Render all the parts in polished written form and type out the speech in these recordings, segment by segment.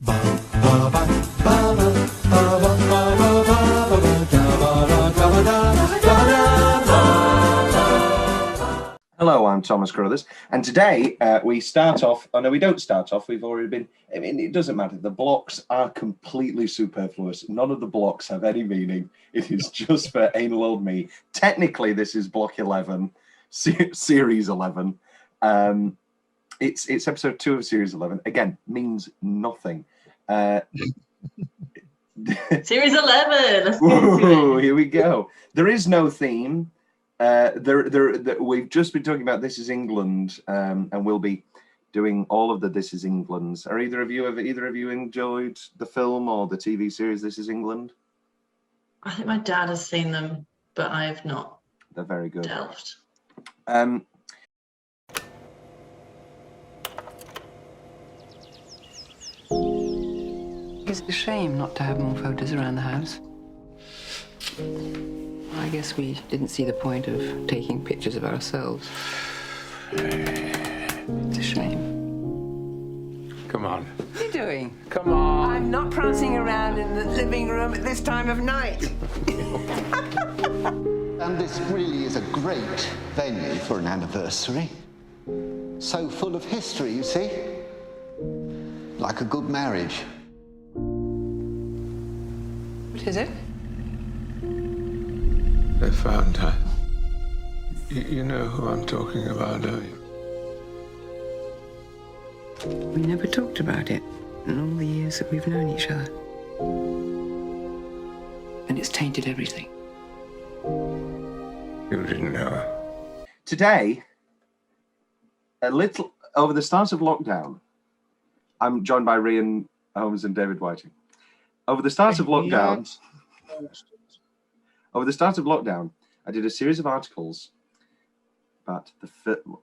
Hello, I'm Thomas Carruthers, and today we start off. Oh no, we don't start off. We've already been. I mean, it doesn't matter. The blocks are completely superfluous. None of the blocks have any meaning. It is just for anal old me. Technically, this is block 11, series 11. It's episode 2 of series 11. Again, means nothing. Series 11. Whoa, here we go. There is no theme. We've just been talking about This Is England, and we'll be doing all of the This Is Englands. Are either of you enjoyed the film or the TV series This Is England? I think my dad has seen them, but I have not. They're very good. Delved. It's a shame not to have more photos around the house. I guess we didn't see the point of taking pictures of ourselves. It's a shame. Come on. What are you doing? Come on. I'm not prancing around in the living room at this time of night. And this really is a great venue for an anniversary. So full of history, you see. Like a good marriage. What is it? They found her. You know who I'm talking about, don't you? We never talked about it in all the years that we've known each other. And it's tainted everything. You didn't know her. Today, a little over the start of lockdown, I'm joined by Rhian Holmes and David Whiting. Over the start of lockdown, I did a series of articles about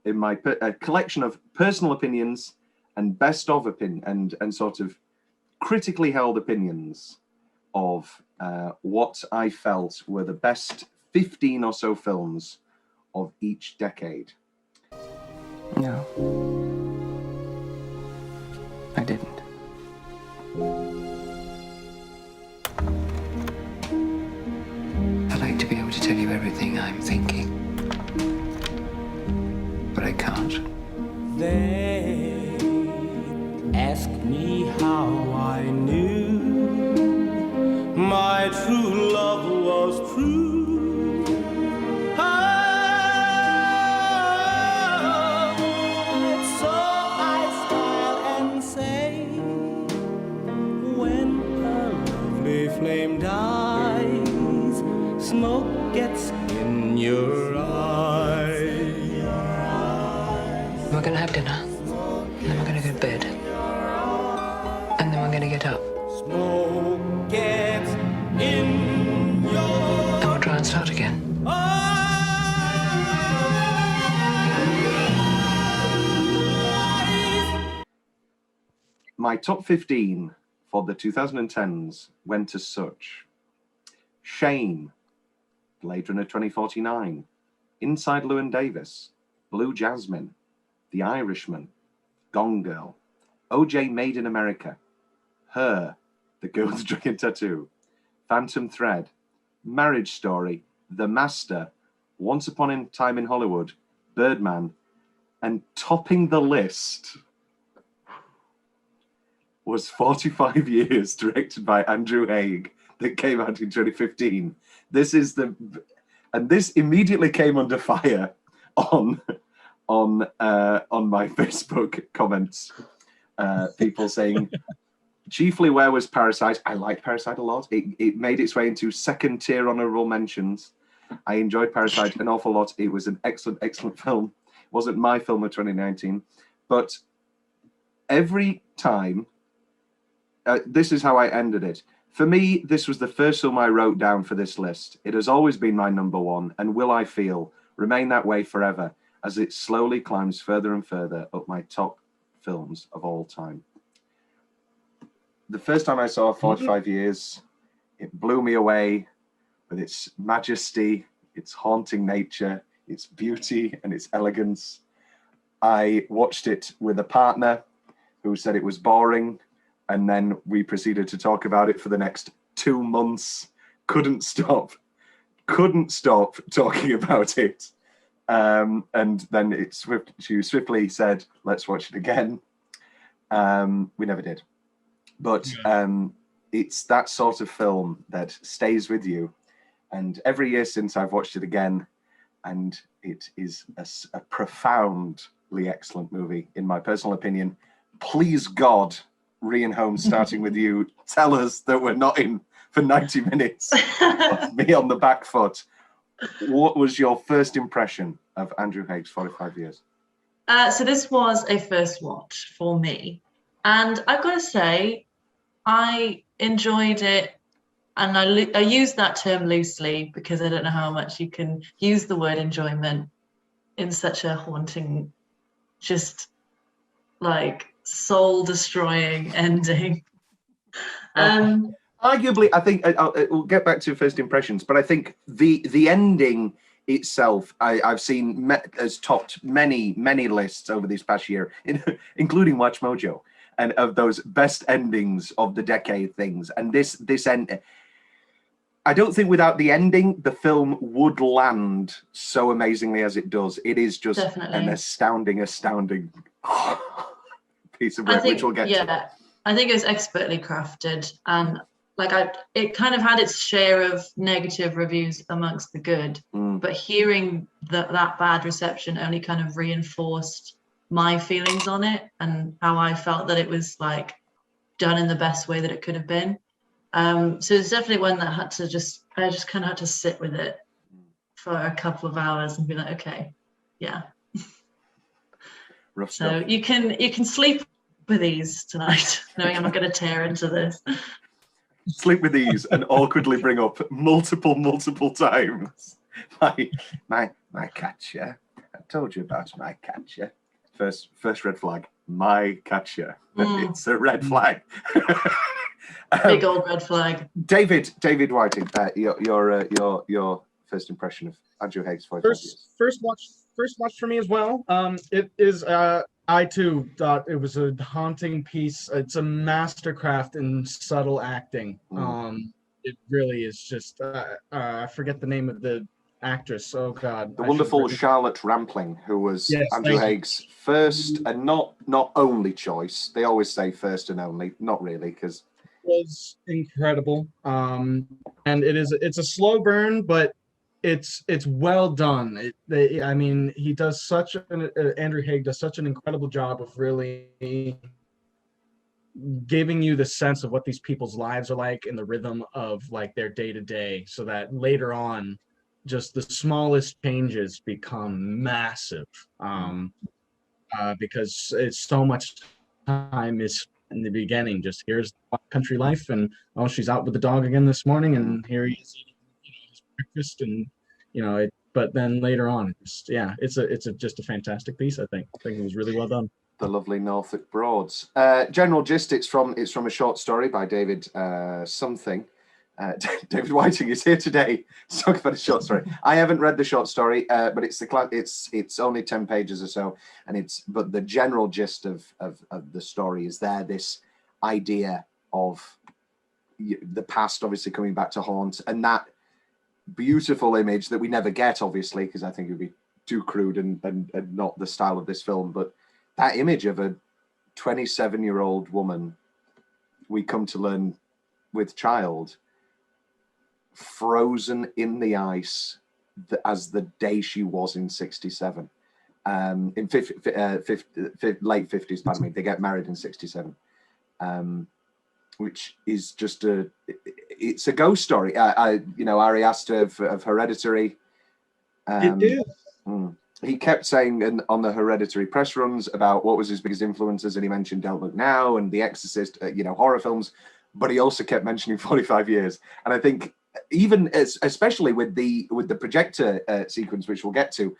in my collection of personal opinions and best of opinion and sort of critically held opinions of what I felt were the best 15 or so films of each decade. No. I didn't. I like to be able to tell you everything I'm thinking. But I can't. They ask me how I knew my true love was true. So I smile and say, when a lovely flame dies, smoke gets in your eyes. We're going to have dinner, and then we're going to go to bed, and then we're going to get up, Smoke gets in your and we'll try and start again. My top 15 for the 2010s went as such: Shane, Blade Runner 2049, Inside Llewyn Davis, Blue Jasmine, The Irishman, Gone Girl, OJ Made in America, Her, The Girl with the Dragon Tattoo, Phantom Thread, Marriage Story, The Master, Once Upon a Time in Hollywood, Birdman, and topping the list was 45 Years, directed by Andrew Haigh, that came out in 2015. This immediately came under fire on my Facebook comments. People saying, chiefly where was Parasite? I liked Parasite a lot. It made its way into second tier honorable mentions. I enjoyed Parasite an awful lot. It was an excellent film. It wasn't my film of 2019, but every time, this is how I ended it. For me, this was the first film I wrote down for this list. It has always been my number one, and will, I feel, remain that way forever as it slowly climbs further and further up my top films of all time. The first time I saw 45 Years, it blew me away with its majesty, its haunting nature, its beauty and its elegance. I watched it with a partner who said it was boring, and then we proceeded to talk about it for the next 2 months. Couldn't stop talking about it. And then she swiftly said, let's watch it again. We never did. But it's that sort of film that stays with you. And every year since, I've watched it again, and it is a profoundly excellent movie, in my personal opinion. Please God, Rhian Holmes, starting with you, tell us that we're not in for 90 minutes of me on the back foot. What was your first impression of Andrew Haigh's 45 Years? So this was a first watch for me. And I've got to say, I enjoyed it. And I use that term loosely because I don't know how much you can use the word enjoyment in such a haunting, just like soul-destroying ending. Arguably, I think we'll get back to first impressions, but I think the ending itself, I've seen has topped many lists over this past year, including Watch Mojo, and of those best endings of the decade things. And this end, I don't think without the ending, the film would land so amazingly as it does. It is just an astounding piece of work, which we'll get to. I think it was expertly crafted, and it kind of had its share of negative reviews amongst the good, but hearing that bad reception only kind of reinforced my feelings on it and how I felt that it was like done in the best way that it could have been. So it's definitely one that I just kind of had to sit with it for a couple of hours and be like, okay, yeah. Rough so stuff. you can sleep with ease tonight, knowing I'm not going to tear into this. Sleep with ease and awkwardly bring up multiple times. My catcher. I told you about my catcher. First red flag. My catcher. It's a red flag. Big old red flag. David Whiting, your first impression of Andrew Haigh's 45 Years. First watch for me as well. It is. I too thought it was a haunting piece. It's a mastercraft in subtle acting. It really is just. I forget the name of the actress. Oh God. The wonderful Charlotte Rampling, who was Andrew Haigh's first and not only choice. They always say first and only. Not really, because. Was incredible. And it's a slow burn, but it's well done. He does Andrew Haigh does such an incredible job of really giving you the sense of what these people's lives are like in the rhythm of like their day to day, so that later on, just the smallest changes become massive. Because it's so much time is in the beginning. Just here's country life, and she's out with the dog again this morning, and here he is eating his breakfast, and but then later on, it's just a fantastic piece. I think it was really well done. The lovely Norfolk Broads. General gist: it's from a short story by David something. David Whiting is here today to talk about a short story. I haven't read the short story, but it's only 10 pages or so, but the general gist of the story is this idea of the past obviously coming back to haunt, and that beautiful image that we never get, obviously, because I think it would be too crude and not the style of this film, but that image of a 27-year-old woman we come to learn with child frozen in the ice as the day she was in 67. In late 50s, pardon me. They get married in 67, which is just it's a ghost story. Ari Aster of Hereditary. It is. He kept saying on the Hereditary press runs about what was his biggest influences, and he mentioned Don't Look Now and The Exorcist, horror films, but he also kept mentioning 45 Years. And I think even especially with the projector sequence, which we'll get to,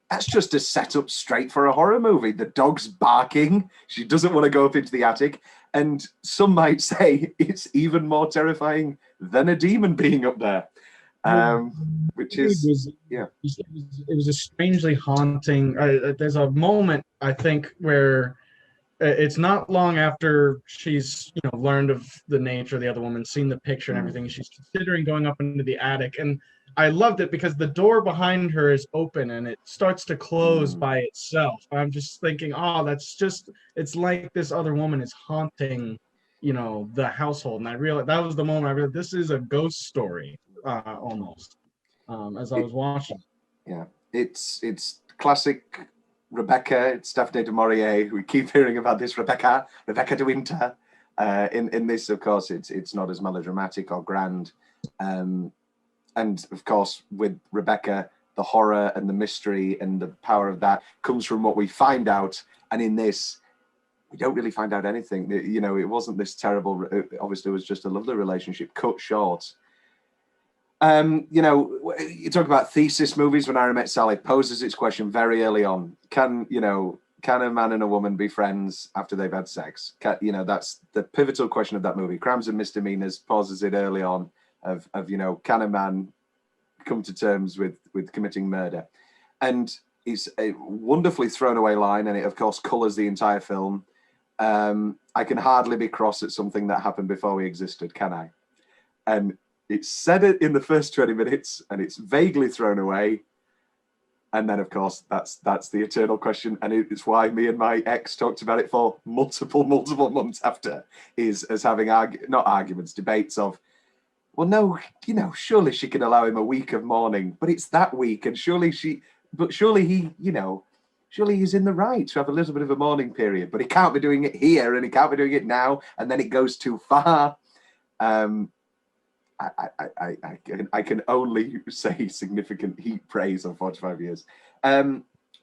that's just a setup straight for a horror movie. The dog's barking. She doesn't want to go up into the attic. And some might say it's even more terrifying than a demon being up there. Which is, it was a strangely haunting. There's a moment, I think, where it's not long after she's, you know, learned of the nature of the other woman, seen the picture and everything. She's considering going up into the attic, and I loved it because the door behind her is open and it starts to close by itself. I'm just thinking, oh, that's just, it's like this other woman is haunting, you know, the household. And I realized that was the moment I realized this is a ghost story, almost, as I was watching. Yeah, it's classic Rebecca. It's Stephanie du Maurier. We keep hearing about this Rebecca de Winter. In this, of course, it's not as melodramatic or grand. And of course, with Rebecca, the horror and the mystery and the power of that comes from what we find out. And in this, we don't really find out anything. You know, it wasn't this terrible. Obviously, it was just a lovely relationship cut short. You know, you talk about thesis movies. When I Met Sally poses its question very early on: can a man and a woman be friends after they've had sex? You know, that's the pivotal question of that movie. Crimes and Misdemeanors poses it early on of you know, can a man come to terms with committing murder? And it's a wonderfully thrown away line, and it of course colors the entire film. I can hardly be cross at something that happened before we existed, can I? And it's said it in the first 20 minutes, and it's vaguely thrown away. And then, of course, that's the eternal question, and it's why me and my ex talked about it for multiple months after, is as having debates of, well, no, you know, surely she can allow him a week of mourning, but it's that week, and surely he, you know, surely he's in the right to have a little bit of a mourning period, but he can't be doing it here, and he can't be doing it now, and then it goes too far. I can only say significant heat praise on 45 years.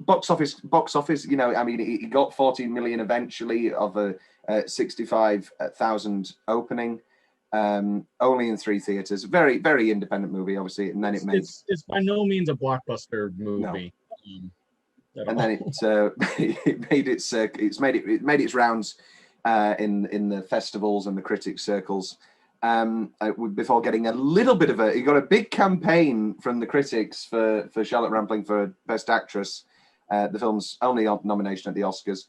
Box office, you know, I mean, he got 14 million eventually of a 65,000 opening, only in 3 theaters. Very, very independent movie, obviously, and then it made. It's by no means a blockbuster movie. No. And then it made its rounds in the festivals and the critics circles. Before getting a little bit of he got a big campaign from the critics for Charlotte Rampling for Best Actress, the film's only nomination at the Oscars.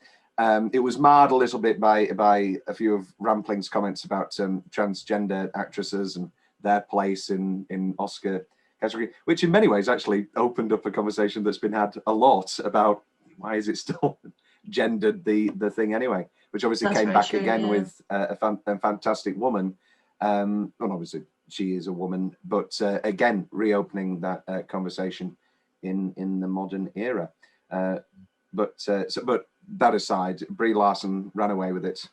It was marred a little bit by a few of Rampling's comments about transgender actresses and their place in Oscar category, which in many ways actually opened up a conversation that's been had a lot about why is it still gendered the thing anyway, which obviously that's came back true, again with a fantastic woman. Well, obviously she is a woman, but again, reopening that conversation in the modern era. But that aside, Brie Larson ran away with it,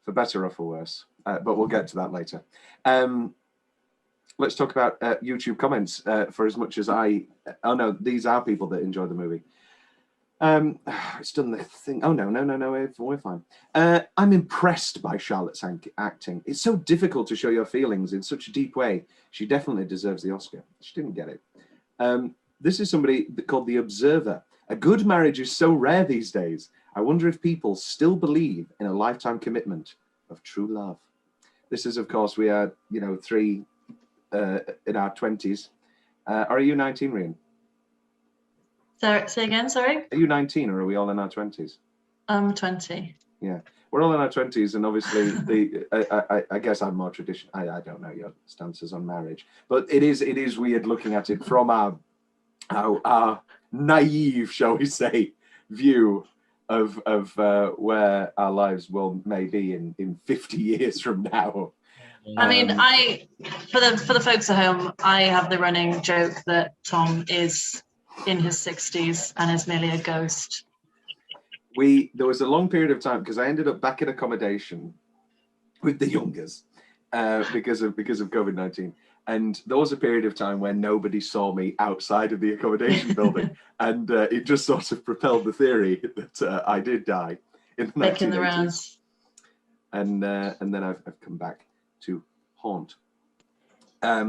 for better or for worse. But we'll get to that later. Let's talk about YouTube comments. For as much as these are people that enjoy the movie. It's done the thing. Oh, no, we're fine. I'm impressed by Charlotte's acting. It's so difficult to show your feelings in such a deep way. She definitely deserves the Oscar. She didn't get it. This is somebody called The Observer. A good marriage is so rare these days. I wonder if people still believe in a lifetime commitment of true love. This is, of course, we are, you know, 3 in our 20s. Are you 19, Rhian? Sorry, say again, sorry? Are you 19 or are we all in our 20s? I'm 20. Yeah, we're all in our 20s, and obviously I guess I'm more traditional. I don't know your stances on marriage, but it is weird looking at it from our naive, shall we say, view of where our lives may be in 50 years from now. I mean, for the folks at home, I have the running joke that Tom is in his 60s and is merely a ghost. There was a long period of time because I ended up back in accommodation with the youngers because of COVID-19, and there was a period of time where nobody saw me outside of the accommodation building, and it just sort of propelled the theory that I did die in the 1980s. And then I've come back to haunt.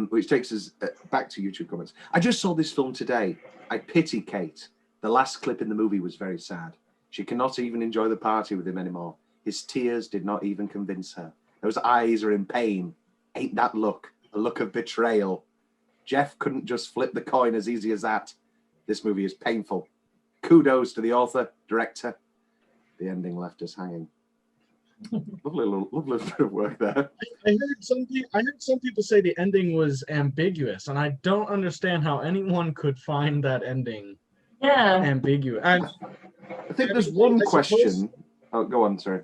Which takes us back to YouTube comments. I just saw this film today. I pity Kate. The last clip in the movie was very sad. She cannot even enjoy the party with him anymore. His tears did not even convince her. Those eyes are in pain. Ain't that look a look of betrayal? Jeff couldn't just flip the coin as easy as that. This movie is painful. Kudos to the author, director. The ending left us hanging. Lovely bit of work there. I heard some people say the ending was ambiguous, and I don't understand how anyone could find that ending ambiguous. I think there's one question. Oh, go on, sorry.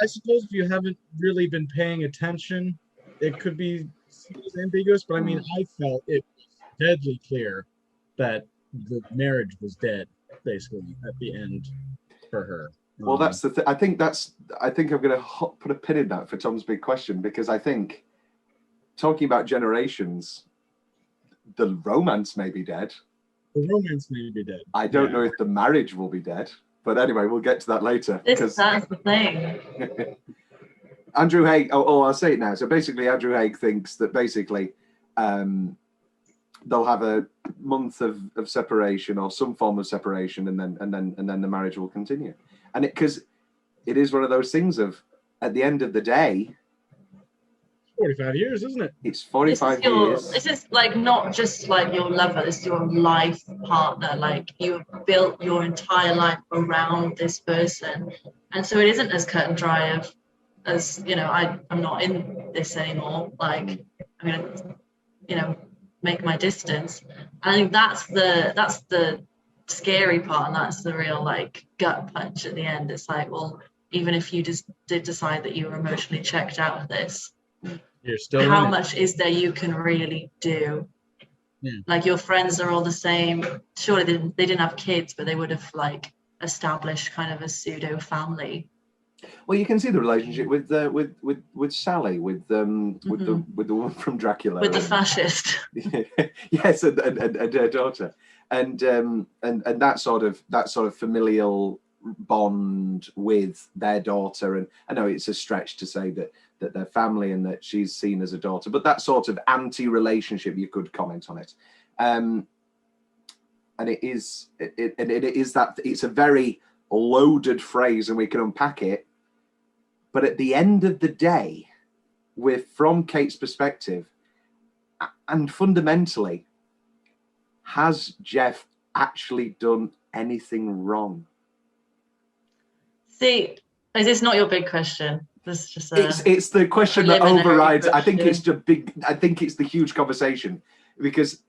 I suppose if you haven't really been paying attention, it could be seen as ambiguous, but I mean, I felt it was deadly clear that the marriage was dead, basically, at the end for her. Well, that's the thing. I think I'm going to put a pin in that for Tom's big question, because I think, talking about generations, the romance may be dead. The romance may be dead. I don't know if the marriage will be dead. But anyway, we'll get to that later. That's the thing. Andrew Haigh, I'll say it now. So basically, Andrew Haigh thinks that basically they'll have a month of separation or some form of separation, and then the marriage will continue. And because it is one of those things of, at the end of the day, 45 years, isn't it? It's 45 years. This is like not just like your lover, this is your life partner. Like you built your entire life around this person. And so it isn't as cut and dry as you know, I'm not in this anymore. Like I'm gonna, you know, make my distance. I think that's the scary part, and that's the real like gut punch at the end. It's like, well, even if you just did decide that you were emotionally checked out of this, you're still how much is there you can really do? Like your friends are all the same. Surely they didn't have kids, but they would have like established kind of a pseudo family. Well, you can see the relationship with Sally, with the woman from Dracula, with the fascist. Yes, and her daughter, and that sort of familial bond with their daughter. And I know it's a stretch to say that they're family and that she's seen as a daughter, but that sort of anti-relationship, you could comment on it. And it is that it's a very loaded phrase, and we can unpack it. But at the end of the day, from Kate's perspective, and fundamentally, has Jeff actually done anything wrong? See, is this not your big question? This is just it's the question that overrides. I think it's the huge conversation, because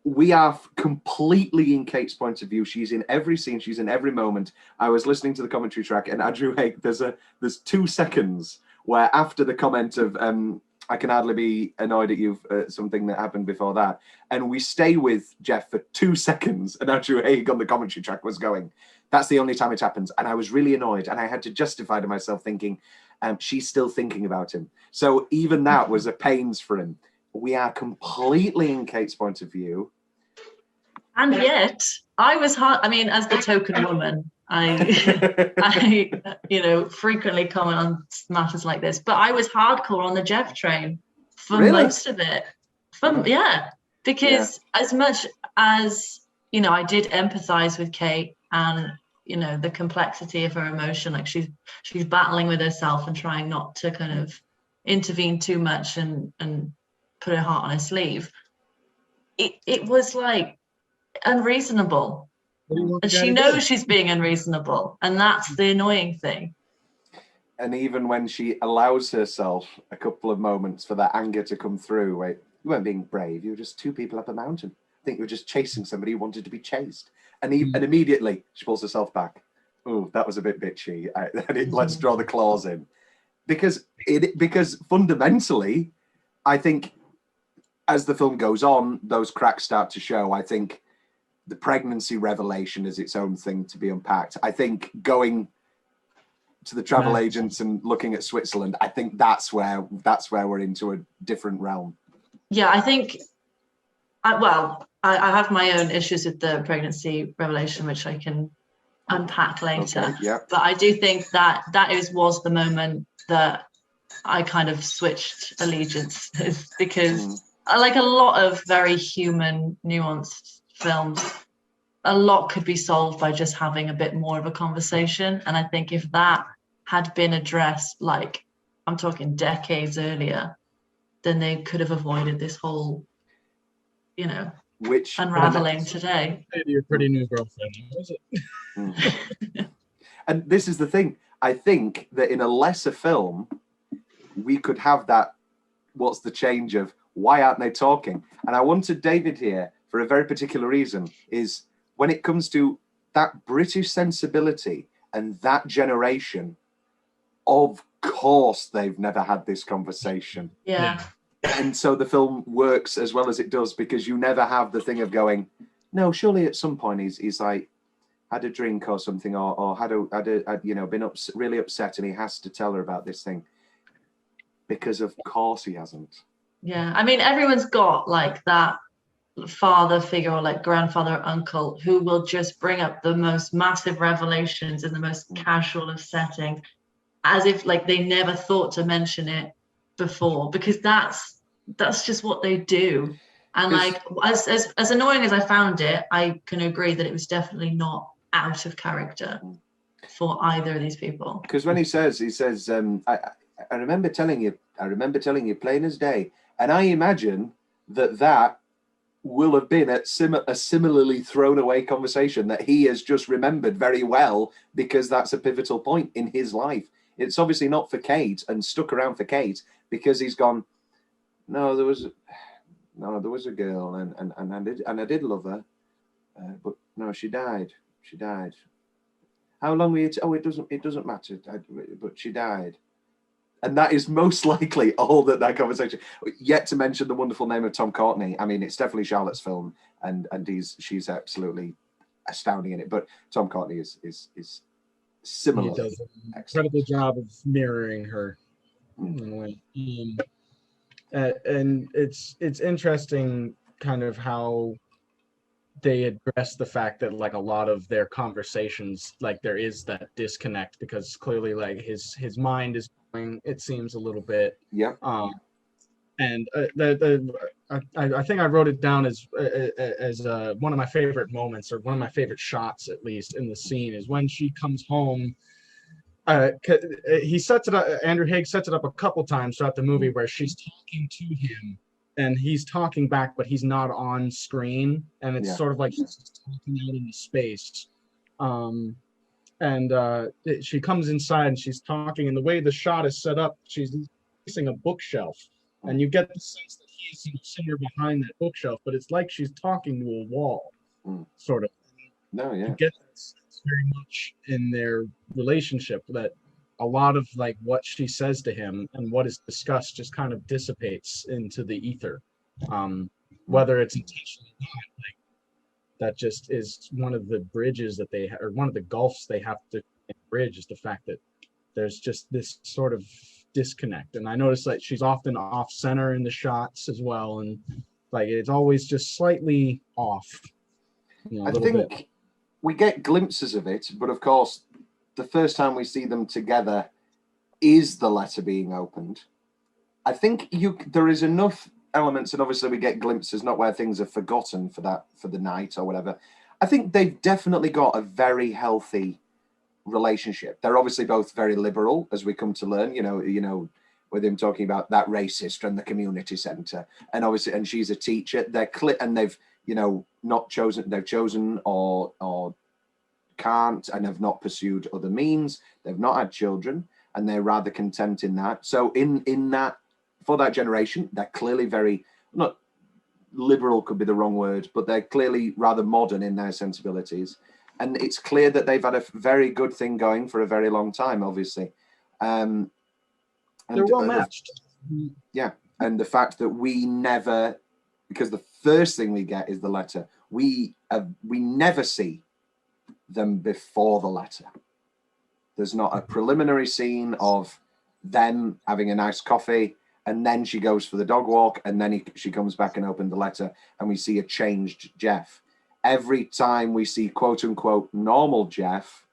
we are completely in Kate's point of view. She's in every scene. She's in every moment. I was listening to the commentary track, and Andrew Haigh, there's 2 seconds where after the comment of I can hardly be annoyed at you, something that happened before that, and we stay with Jeff for 2 seconds, and Andrew Haigh on the commentary track was going, that's the only time it happens. And I was really annoyed, and I had to justify to myself thinking, she's still thinking about him. So even that was a pains for him. We are completely in Kate's point of view. And yet, I was hard. I mean, as the token woman, I frequently comment on matters like this, but I was hardcore on the Jeff train for most of it. Because as much as, you know, I did empathize with Kate and, you know, the complexity of her emotion, like she's battling with herself and trying not to kind of intervene too much and put her heart on her sleeve. It was like unreasonable, and she knows she's being unreasonable, and that's the annoying thing. And even when she allows herself a couple of moments for that anger to come through, wait, you weren't being brave, you were just 2 people up a mountain. I think you were just chasing somebody who wanted to be chased. And immediately she pulls herself back. Oh, that was a bit bitchy. Let's draw the claws in, because fundamentally, I think as the film goes on, those cracks start to show. I think the pregnancy revelation is its own thing to be unpacked. I think going to the travel agents and looking at Switzerland, I think that's where we're into a different realm. Yeah, I think. I have my own issues with the pregnancy revelation, which I can unpack later. Okay, yeah. But I do think that was the moment that I kind of switched allegiances, because like a lot of very human, nuanced films, a lot could be solved by just having a bit more of a conversation. And I think if that had been addressed, like I'm talking decades earlier, then they could have avoided this whole, you know, unraveling today. Your pretty new girlfriend, was it? And this is the thing. I think that in a lesser film, we could have that, what's the change of, why aren't they talking? And I wanted David here for a very particular reason, is when it comes to that British sensibility and that generation, of course they've never had this conversation. Yeah. And so the film works as well as it does, because you never have the thing of going, no, surely at some point he's like had a drink or something, or had you know, been really upset, and he has to tell her about this thing, because of course he hasn't. Yeah, I mean, everyone's got like that father figure or like grandfather or uncle who will just bring up the most massive revelations in the most casual of settings, as if like they never thought to mention it before, because that's just what they do. And like as annoying as I found it, I can agree that it was definitely not out of character for either of these people. Because when he says I remember telling you plain as day, and I imagine that will have been a similarly thrown away conversation that he has just remembered very well, because that's a pivotal point in his life. It's obviously not for Kate and stuck around for Kate, because he's gone, no, there was a girl, and I did love her, but no, she died. How long were you? It doesn't matter. But she died. And that is most likely all that conversation. Yet to mention the wonderful name of Tom Courtenay. I mean, it's definitely Charlotte's film, and she's absolutely astounding in it. But Tom Courtenay is similar. He does an incredible job of mirroring her in a way. And it's interesting, kind of how they address the fact that like a lot of their conversations, like there is that disconnect, because clearly like his mind is going, it seems, a little bit. Yeah. And I think I wrote it down as one of my favorite moments, or one of my favorite shots at least, in the scene, is when she comes home. He sets it up. Andrew Haigh sets it up a couple times throughout the movie where she's talking to him and he's talking back, but he's not on screen, and it's sort of like he's just talking out into space. She comes inside and she's talking, and the way the shot is set up, she's facing a bookshelf, and you get the sense that he's sitting behind that bookshelf, but it's like she's talking to a wall, sort of. No, yeah. You get that sense very much in their relationship, that a lot of like what she says to him and what is discussed just kind of dissipates into the ether, whether it's intentional or not. Like, that just is one of the bridges that they or one of the gulfs they have to bridge, is the fact that there's just this sort of disconnect. And I noticed that she's often off center in the shots as well, and like it's always just slightly off. I think we get glimpses of it, but of course the first time we see them together is the letter being opened. I think there is enough elements, and obviously we get glimpses, not where things are forgotten for the night or whatever. I think they've definitely got a very healthy relationship. They're obviously both very liberal, as we come to learn, you know, with him talking about that racist and the community centre, and obviously, and she's a teacher. They're and they've, you know, not chosen, they've chosen or can't and have not pursued other means. They've not had children, and they're rather content in that. So in that, for that generation, they're clearly very, not liberal could be the wrong word, but they're clearly rather modern in their sensibilities. And it's clear that they've had a very good thing going for a very long time, obviously. They're well matched. Yeah. And the fact that we never, because the first thing we get is the letter, we never see them before the letter. There's not a preliminary scene of them having a nice coffee, and then she goes for the dog walk, and then she comes back and opens the letter, and we see a changed Jeff. Every time we see quote unquote normal Jeff,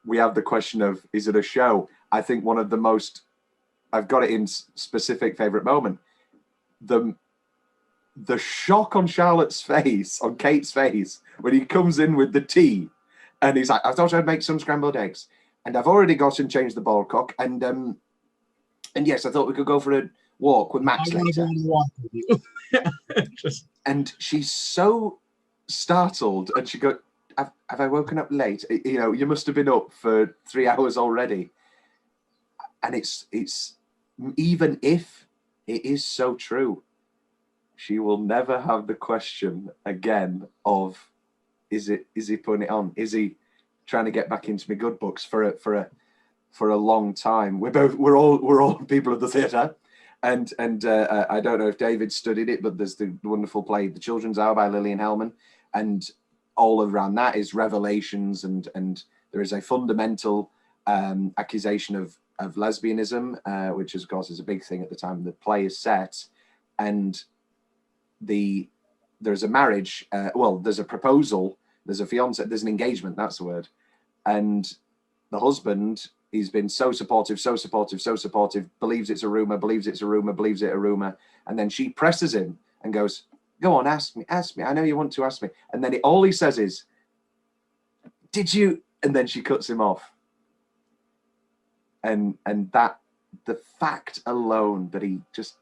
we have the question of, is it a show? I think one of the most, I've got it in specific favorite moment, the shock on Charlotte's face, on Kate's face, when he comes in with the tea, and he's like, I thought I'd make some scrambled eggs, and I've already got and changed the bowl cock, and yes, I thought we could go for a walk with Max later. And she's so startled, and she goes, have I woken up late? You know, you must have been up for 3 hours already. And it's even if it is so true, she will never have the question again of, is he putting it on? Is he trying to get back into my good books for a long time? We're all people of the theatre, and I don't know if David studied it, but there's the wonderful play The Children's Hour by Lillian Hellman, and all around that is revelations, and there is a fundamental accusation of lesbianism, which of course is a big thing at the time the play is set, and there's a marriage, there's a proposal, there's a fiance, there's an engagement, that's the word. And the husband, he's been so supportive, believes it's a rumor, and then she presses him and goes, go on, ask me, I know you want to ask me. And then all he says is, did you? And then she cuts him off. And that, the fact alone that he just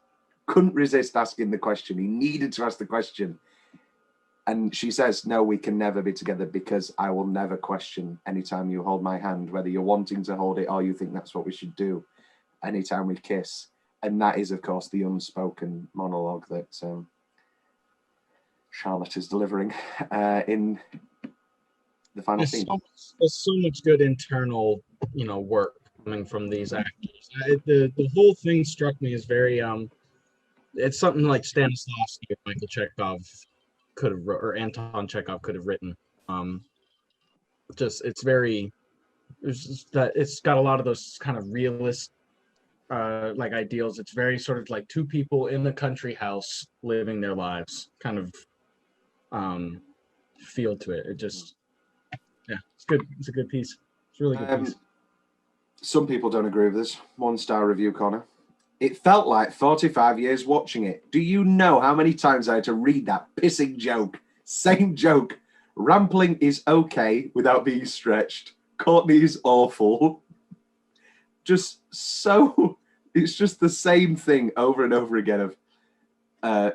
couldn't resist asking the question, he needed to ask the question. And she says, no, we can never be together because I will never question anytime you hold my hand, whether you're wanting to hold it or you think that's what we should do, anytime we kiss. And that is, of course, the unspoken monologue that Charlotte is delivering in the final scene. There's so much good internal, work coming from these actors. The whole thing struck me as very, it's something like Stanislavski or Michael Chekhov could have, or Anton Chekhov could have written. It's got a lot of those kind of realist like ideals. It's very sort of like two people in the country house living their lives kind of feel to it. It just, it's good. It's a good piece. It's a really good piece. Some people don't agree with this. 1-star review, Connor. It felt like 45 years watching it. Do you know how many times I had to read that pissing joke? Same joke. Rampling is okay without being stretched. Courtney is awful. Just so... It's just the same thing over and over again of...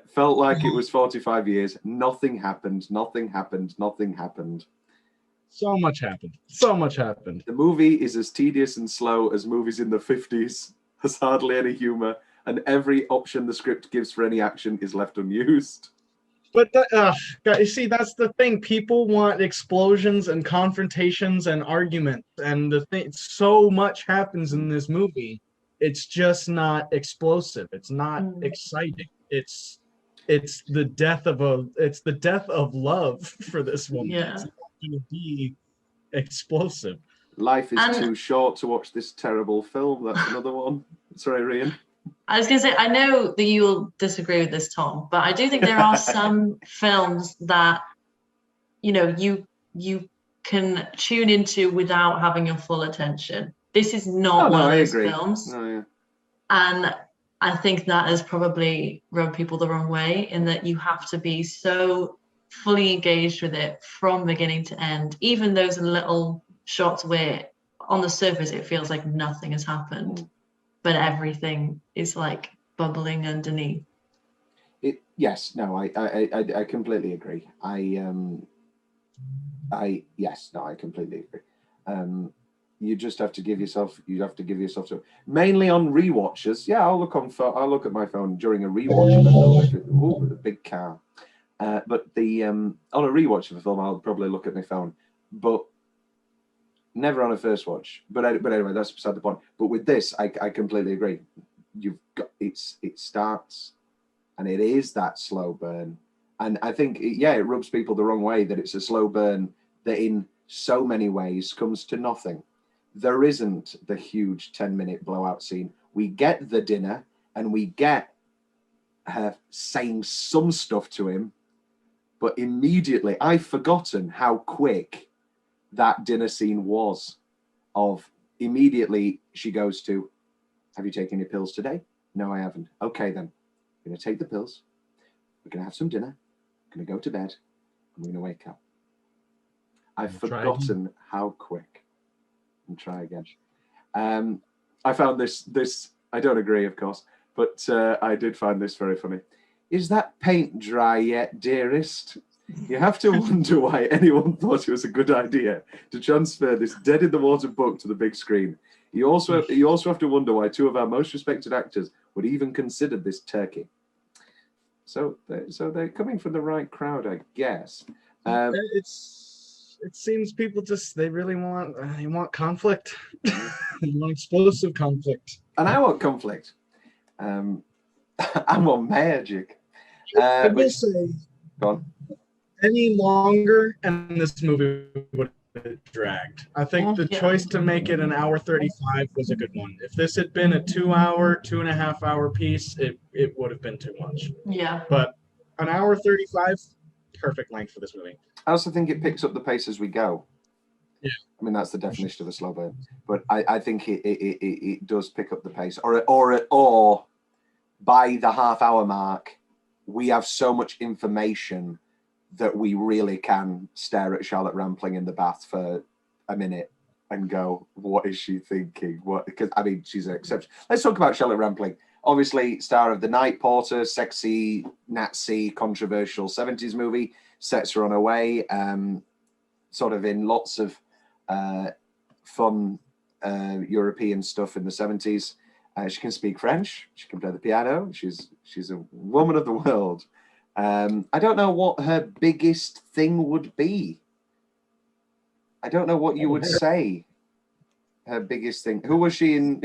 felt like it was 45 years. Nothing happened. So much happened. The movie is as tedious and slow as movies in the 50s. Has hardly any humor, and every option the script gives for any action is left unused. But you see, that's the thing. People want explosions and confrontations and arguments, and the thing. So much happens in this movie. It's just not explosive. It's not exciting. It's the death of love for this woman. Yeah. It's not going to be explosive. Life is too short to watch this terrible film. That's another one. Sorry, Rhian. I was going to say, I know that you'll disagree with this, Tom, but I do think there are some films that, you can tune into without having your full attention. This is not one of those films. Oh, yeah. And I think that has probably rubbed people the wrong way, in that you have to be so fully engaged with it from beginning to end. Even those little shots where on the surface it feels like nothing has happened, but everything is like bubbling underneath. I completely agree. I completely agree. You just have to give yourself to, mainly on rewatches. Yeah, I'll look at my phone during a rewatch of a film. Ooh, the big car. But on a rewatch of a film, I'll probably look at my phone, but never on a first watch. But anyway, that's beside the point. But with this, I completely agree. You've got it starts, and it is that slow burn, and I think it rubs people the wrong way that it's a slow burn that in so many ways comes to nothing. There isn't the huge 10-minute blowout scene. We get the dinner, and we get her saying some stuff to him, but immediately I've forgotten how quick that dinner scene was. Of immediately she goes to, have you taken your pills today? No, I haven't. Okay, then. I'm going to take the pills. We're going to have some dinner. I'm going to go to bed. I'm going to wake up. I've forgotten how quick. And try again. I found this, I don't agree, of course, but I did find this very funny. Is that paint dry yet, dearest? You have to wonder why anyone thought it was a good idea to transfer this dead-in-the-water book to the big screen. You also have to wonder why two of our most respected actors would even consider this turkey. So they're coming from the right crowd, I guess. It seems people they really want conflict. They want explosive conflict. And I want conflict. I want magic. I will say, go on. Any longer, and this movie would have dragged. I think the choice to make it an hour 35 was a good one. If this had been a 2-hour, 2.5-hour piece, it would have been too much. Yeah. But an hour 35, perfect length for this movie. I also think it picks up the pace as we go. Yeah. I mean, that's the definition of a slow burn. But I think it does pick up the pace. Or by the half-hour mark, we have so much information that we really can stare at Charlotte Rampling in the bath for a minute and go, what is she thinking? Because, I mean, she's an exception. Let's talk about Charlotte Rampling. Obviously, star of The Night Porter, sexy, Nazi, controversial 70s movie, sets her on her way, sort of in lots of fun European stuff in the 70s. She can speak French. She can play the piano. She's a woman of the world. I don't know what her biggest thing would be. I don't know what you would say. Her biggest thing. Who was she in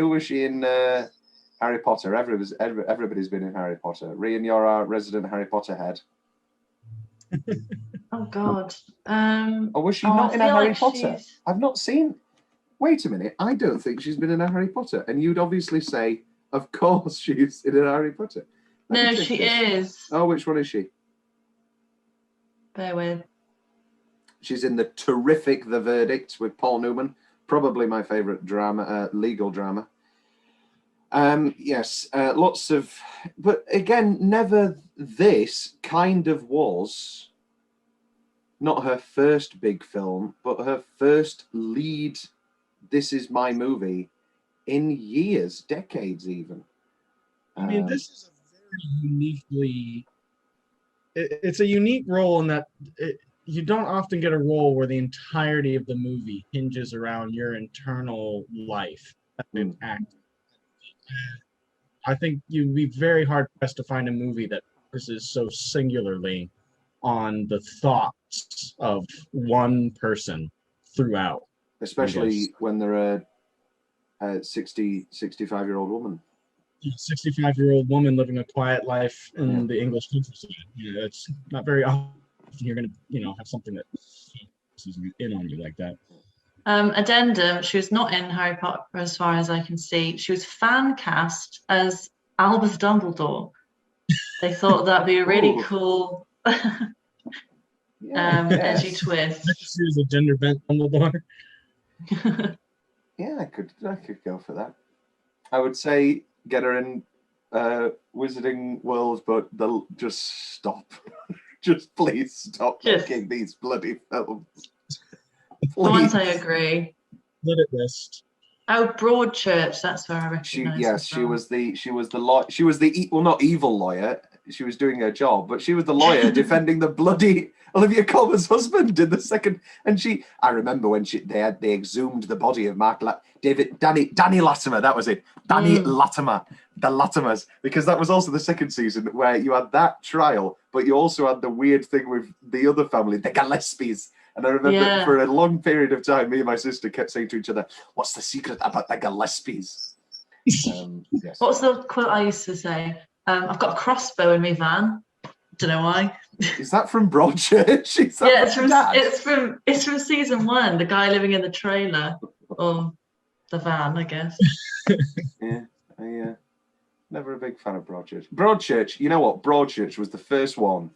Harry Potter? Everybody's been in Harry Potter. Rhian, you're our resident Harry Potter head. Oh God. Or was she not in a Harry Potter? I've not seen. Wait a minute. I don't think she's been in a Harry Potter. And you'd obviously say, of course, she's in a Harry Potter. No, she is. Oh, which one is she? Bear with. She's in the terrific The Verdict with Paul Newman. Probably my favourite drama, legal drama. Yes, lots of... But again, never this kind of was not her first big film, but her first lead, this is my movie, in years, decades even. I mean, this is a very uniquely... It's a unique role in that you don't often get a role where the entirety of the movie hinges around your internal life as an actor. I think you'd be very hard-pressed to find a movie that focuses so singularly on the thoughts of one person throughout. Especially when they're a 65-year-old woman. 65-year-old woman living a quiet life in the English countryside. You know, it's not very often you're going to, have something that focuses in on you like that. Addendum, she was not in Harry Potter as far as I can see. She was fan cast as Albus Dumbledore. They thought that'd be a really cool edgy twist. She was a gender bent Dumbledore. Yeah, I could go for that. I would say get her in Wizarding World, but they'll just stop. Just please stop making these bloody films. Once I agree. Let it rest. Oh, Broadchurch. That's where I recognise. She was the not evil lawyer. She was doing her job, but she was the lawyer defending the bloody Olivia Colman's husband in the second. And I remember when they exhumed the body of Danny Latimer. That was it, Danny Latimer, the Latimers, because that was also the second season where you had that trial, but you also had the weird thing with the other family, the Gillespies. And I remember for a long period of time, me and my sister kept saying to each other, "What's the secret about the Gillespies?" Yes. What's the quote I used to say? I've got a crossbow in my van. Don't know why. Is that from Broadchurch? It's from season 1. The guy living in the trailer or the van, I guess. Yeah, never a big fan of Broadchurch. Broadchurch, you know what? Broadchurch was the first one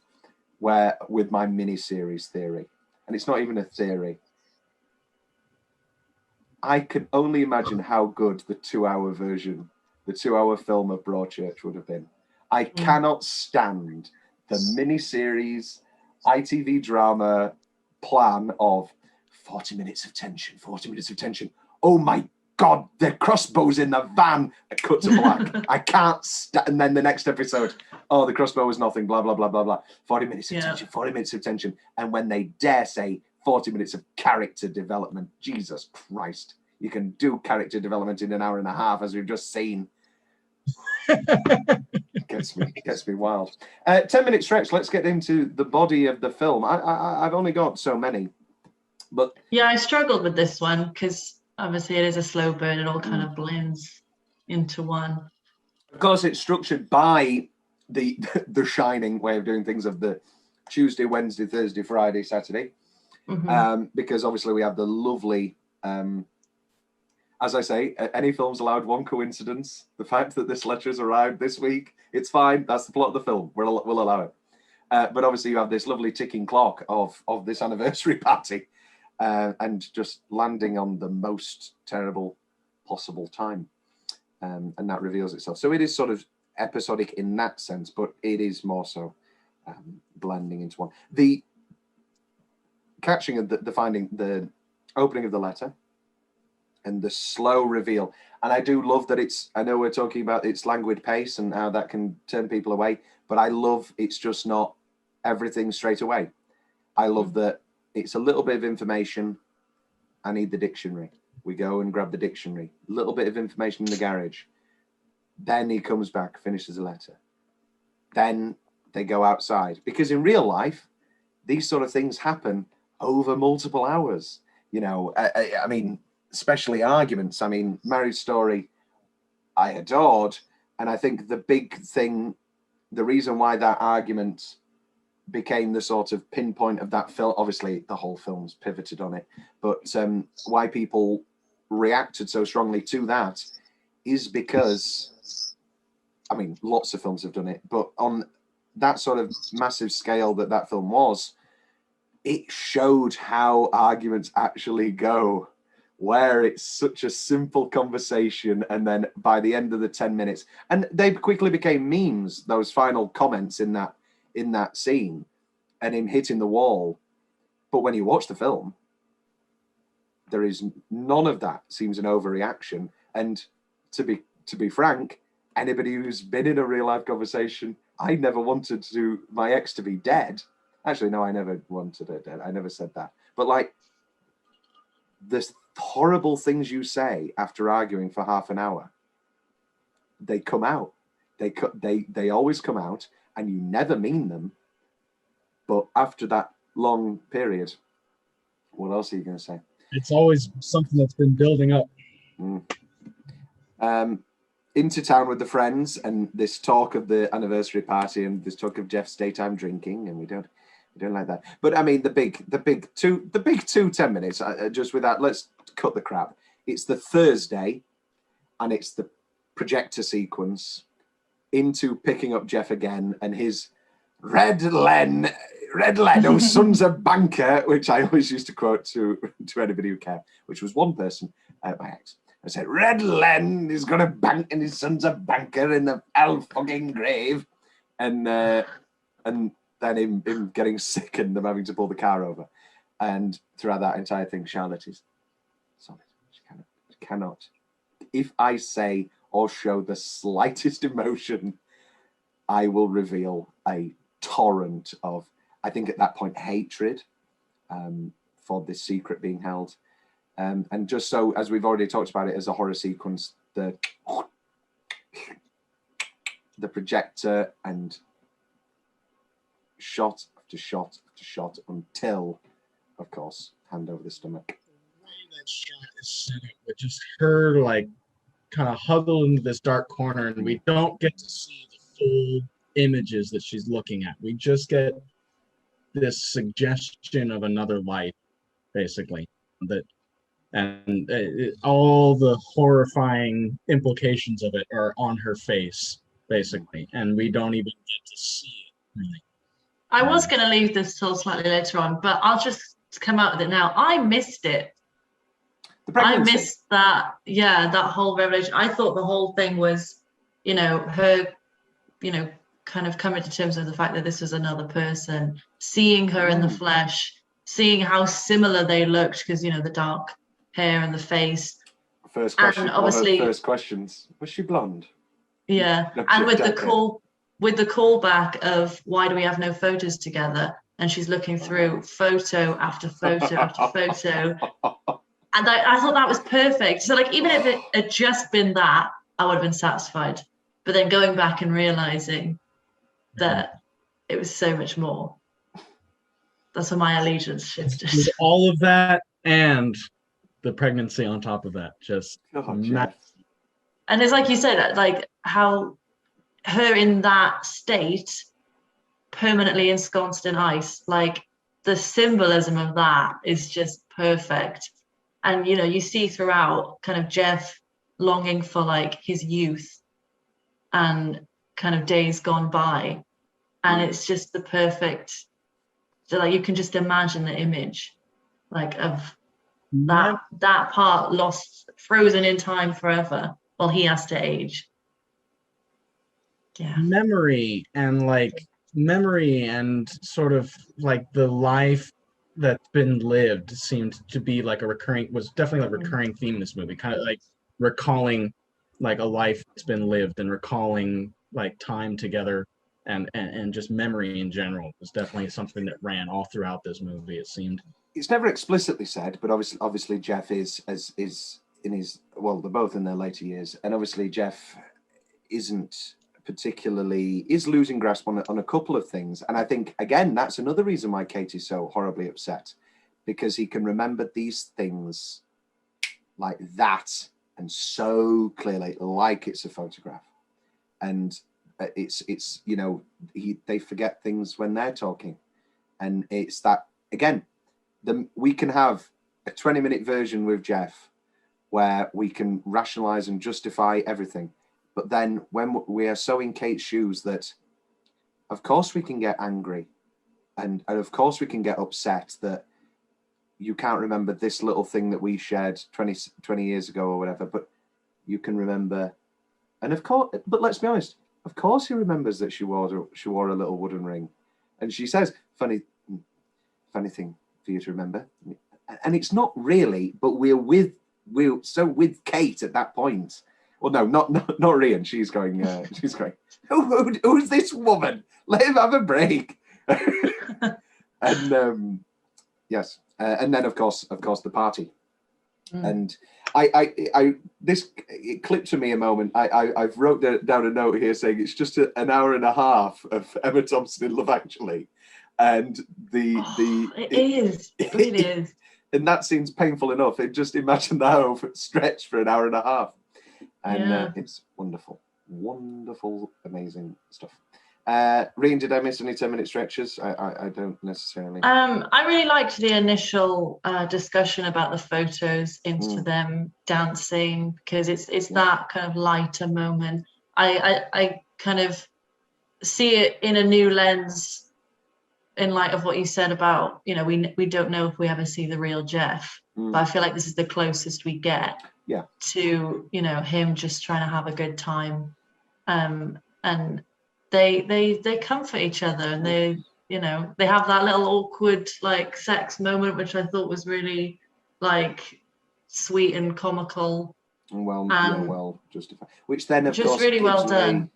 where with my mini-series theory, and it's not even a theory. I can only imagine how good the 2-hour version, the 2-hour film of Broadchurch would have been. I cannot stand the mini-series ITV drama plan of 40 minutes of tension, 40 minutes of tension. Oh my God, the crossbow's in the van. I cut to black. I can't and then the next episode, oh, the crossbow was nothing, blah, blah, blah, blah, blah. 40 minutes of tension, 40 minutes of tension. And when they dare say 40 minutes of character development, Jesus Christ, you can do character development in an hour and a half, as we've just seen. It gets me wild. 10-minute stretch. Let's get into the body of the film. I've only got so many, but yeah, I struggled with this one because obviously it is a slow burn. It all kind of blends into one. Of course, it's structured by the Shining way of doing things of the Tuesday, Wednesday, Thursday, Friday, Saturday, because obviously we have the lovely. As I say, any film's allowed one coincidence. The fact that this letter's arrived this week, it's fine. That's the plot of the film. We'll allow it. But obviously you have this lovely ticking clock of this anniversary party and just landing on the most terrible possible time. And that reveals itself. So it is sort of episodic in that sense, but it is more so blending into one. The catching of the finding, the opening of the letter, and the slow reveal. And I do love that I know we're talking about its languid pace and how that can turn people away, but I love it's just not everything straight away. I love that it's a little bit of information. I need the dictionary. We go and grab the dictionary. A little bit of information in the garage. Then he comes back, finishes a letter. Then they go outside. Because in real life, these sort of things happen over multiple hours. You know, I mean, especially arguments. I mean, Marriage Story, I adored. And I think the big thing, the reason why that argument became the sort of pinpoint of that film, obviously the whole film's pivoted on it, but why people reacted so strongly to that is because, I mean, lots of films have done it, but on that sort of massive scale that film was, it showed how arguments actually go, where it's such a simple conversation, and then by the end of the 10 minutes, and they quickly became memes, those final comments in that scene, and him hitting the wall. But when you watch the film, there is none of that seems an overreaction. And to be frank, anybody who's been in a real life conversation, I never wanted my ex to be dead. Actually, no, I never wanted her dead. I never said that. But like, the horrible things you say after arguing for half an hour, they come out. They always come out, and you never mean them. But after that long period, what else are you going to say? It's always something that's been building up. Into town with the friends, and this talk of the anniversary party, and this talk of Jeff's daytime drinking, and we don't like that. But I mean, the big two 10 minutes. Just with that, let's cut the crap. It's the Thursday, and it's the projector sequence into picking up Jeff again, and his Red Len, oh, son's a banker, which I always used to quote to anybody who cared, which was one person, my ex. I said, Red Len is going to bank, and his son's a banker in the hell fucking grave. And then him getting sick and them having to pull the car over. And throughout that entire thing, Charlotte is solid. She cannot. If I say or show the slightest emotion, I will reveal a torrent of, I think at that point, hatred for this secret being held. And just so, as we've already talked about it as a horror sequence, the projector and shot after shot after shot until, of course, hand over the stomach. The way that shot is set up with just her like kind of huddled into this dark corner, and we don't get to see the full images that she's looking at. We just get this suggestion of another life, basically, and all the horrifying implications of it are on her face, basically, and we don't even get to see it, really. I was going to leave this till slightly later on, but I'll just come out with it now. I missed it. I missed that, that whole revelation. I thought the whole thing was, her, kind of coming to terms with the fact that this was another person, seeing her in the flesh, seeing how similar they looked, because, the dark hair and the face. First question. And obviously, one of the first questions. Was she blonde? Yeah, No, and with don't the callback of why do we have no photos together, and she's looking through photo after photo after photo, and I thought that was perfect. So like, even if it had just been that, I would have been satisfied. But then going back and realizing that it was so much more. That's where my allegiance shifted. With all of that and the pregnancy on top of that, just Jeff. And it's like you said, like how her in that state, permanently ensconced in ice, like the symbolism of that is just perfect. And you know, you see throughout kind of Jeff longing for like his youth and kind of days gone by, and it's just the perfect. So like you can just imagine the image, like of that part lost, frozen in time forever, while he has to age. Yeah. Memory and sort of like the life that's been lived seemed to be like was definitely a recurring theme in this movie, kind of like recalling like a life that's been lived and recalling like time together and just memory in general was definitely something that ran all throughout this movie, it seemed. It's never explicitly said, but obviously Jeff is in his, well, they're both in their later years, and obviously Jeff is losing grasp on a couple of things. And I think, again, that's another reason why Kate is so horribly upset, because he can remember these things like that and so clearly, like it's a photograph. And it's you know, they forget things when they're talking. And it's that, again, we can have a 20-minute version with Jeff where we can rationalize and justify everything. But then when we are so in Kate's shoes that, of course, we can get angry. And of course, we can get upset that you can't remember this little thing that we shared 20 years ago or whatever, but you can remember. And of course, but let's be honest, of course he remembers that she wore a little wooden ring. And she says, funny thing for you to remember. And it's not really, but we're so with Kate at that point. Well, no, not Rhian. She's going. Who's this woman? Let him have a break. And yes, and then of course the party. And it clipped to me a moment. I've wrote down a note here saying it's just an hour and a half of Emma Thompson in Love Actually, and it really is. And that seems painful enough. Just imagine that over stretch for an hour and a half. And it's wonderful, amazing stuff. Rhian, did I miss any 10-minute stretches? I don't necessarily. I really liked the initial discussion about the photos into them dancing, because it's that kind of lighter moment. I kind of see it in a new lens in light of what you said about, you know, we don't know if we ever see the real Jeff, but I feel like this is the closest we get to, you know, him just trying to have a good time. And they comfort each other, and they, you know, they have that little awkward like sex moment, which I thought was really like sweet and comical. Well justified. Which then of just course really well done.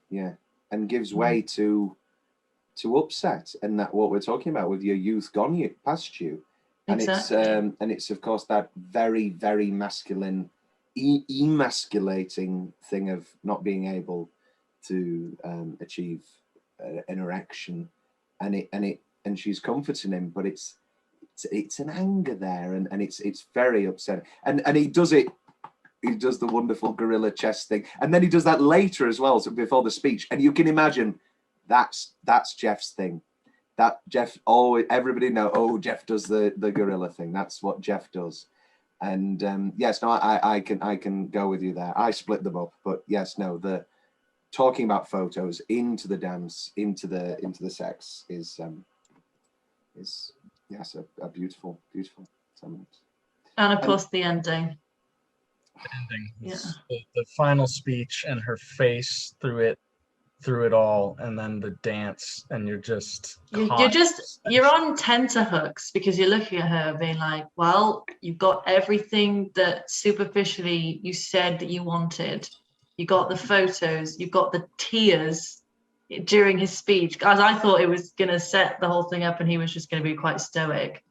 And gives way to upset, and that what we're talking about with your youth gone past you. And exactly. It's of course that very, very masculine, emasculating thing of not being able to achieve an erection, and she's comforting him, but it's an anger there, and it's very upsetting. And he does the wonderful gorilla chest thing, and then he does that later as well, so before the speech, and you can imagine that's Jeff's thing. That Jeff, everybody know, Jeff does the gorilla thing. That's what Jeff does. And yes, no, I can go with you there. I split them up, but yes, no, the talking about photos into the dance, into the sex is yes, a beautiful moment. And of course the ending. The final speech and her face through it through it all, and then the dance, and you're just you're on tenterhooks because you're looking at her being like, well, you've got everything that superficially you said that you wanted. You got the photos, you've got the tears during his speech. Guys, I thought it was going to set the whole thing up and he was just going to be quite stoic.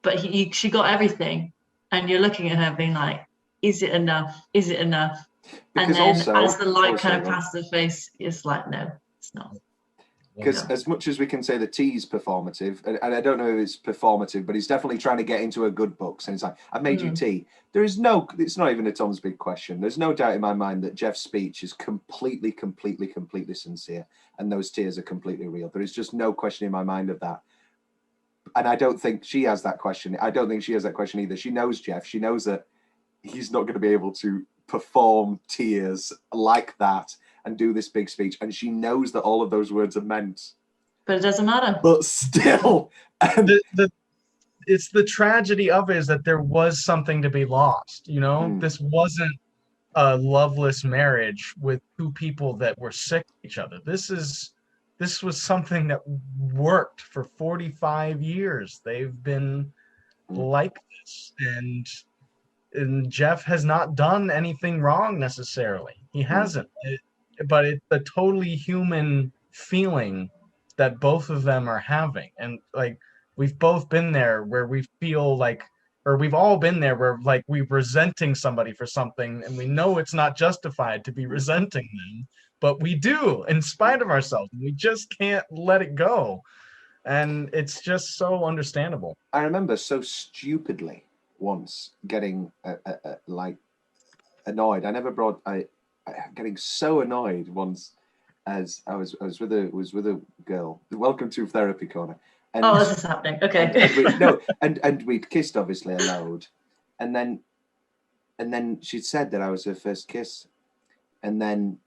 But she got everything, and you're looking at her being like, is it enough? Is it enough? Because and then also, as the light kind of passes her face, it's like, no, it's not. Because as much as we can say the tea's performative, and I don't know if it's performative, but he's definitely trying to get into a good books. And it's like, I've made you tea. There is no, it's not even a Tom's big question. There's no doubt in my mind that Jeff's speech is completely sincere. And those tears are completely real. There is just no question in my mind of that. And I don't think she has that question. I don't think she has that question either. She knows Jeff. She knows that he's not going to be able to perform tears like that and do this big speech, and she knows that all of those words are meant, but it doesn't matter. But still, it's the tragedy of it is that there was something to be lost. You know, this wasn't a loveless marriage with two people that were sick of each other. This was something that worked for 45 years. They've been like this, and Jeff has not done anything wrong necessarily. He hasn't. But it's a totally human feeling that both of them are having. And like, we've both been there where we feel like, or we've all been there where like we're resenting somebody for something and we know it's not justified to be resenting them, but we do in spite of ourselves. We just can't let it go. And it's just so understandable. I remember so stupidly once getting like annoyed. Getting so annoyed once as I was with a girl. Welcome to Therapy Corner. And, this is happening. Okay. And we'd kissed obviously a load, and then she'd said that I was her first kiss, and then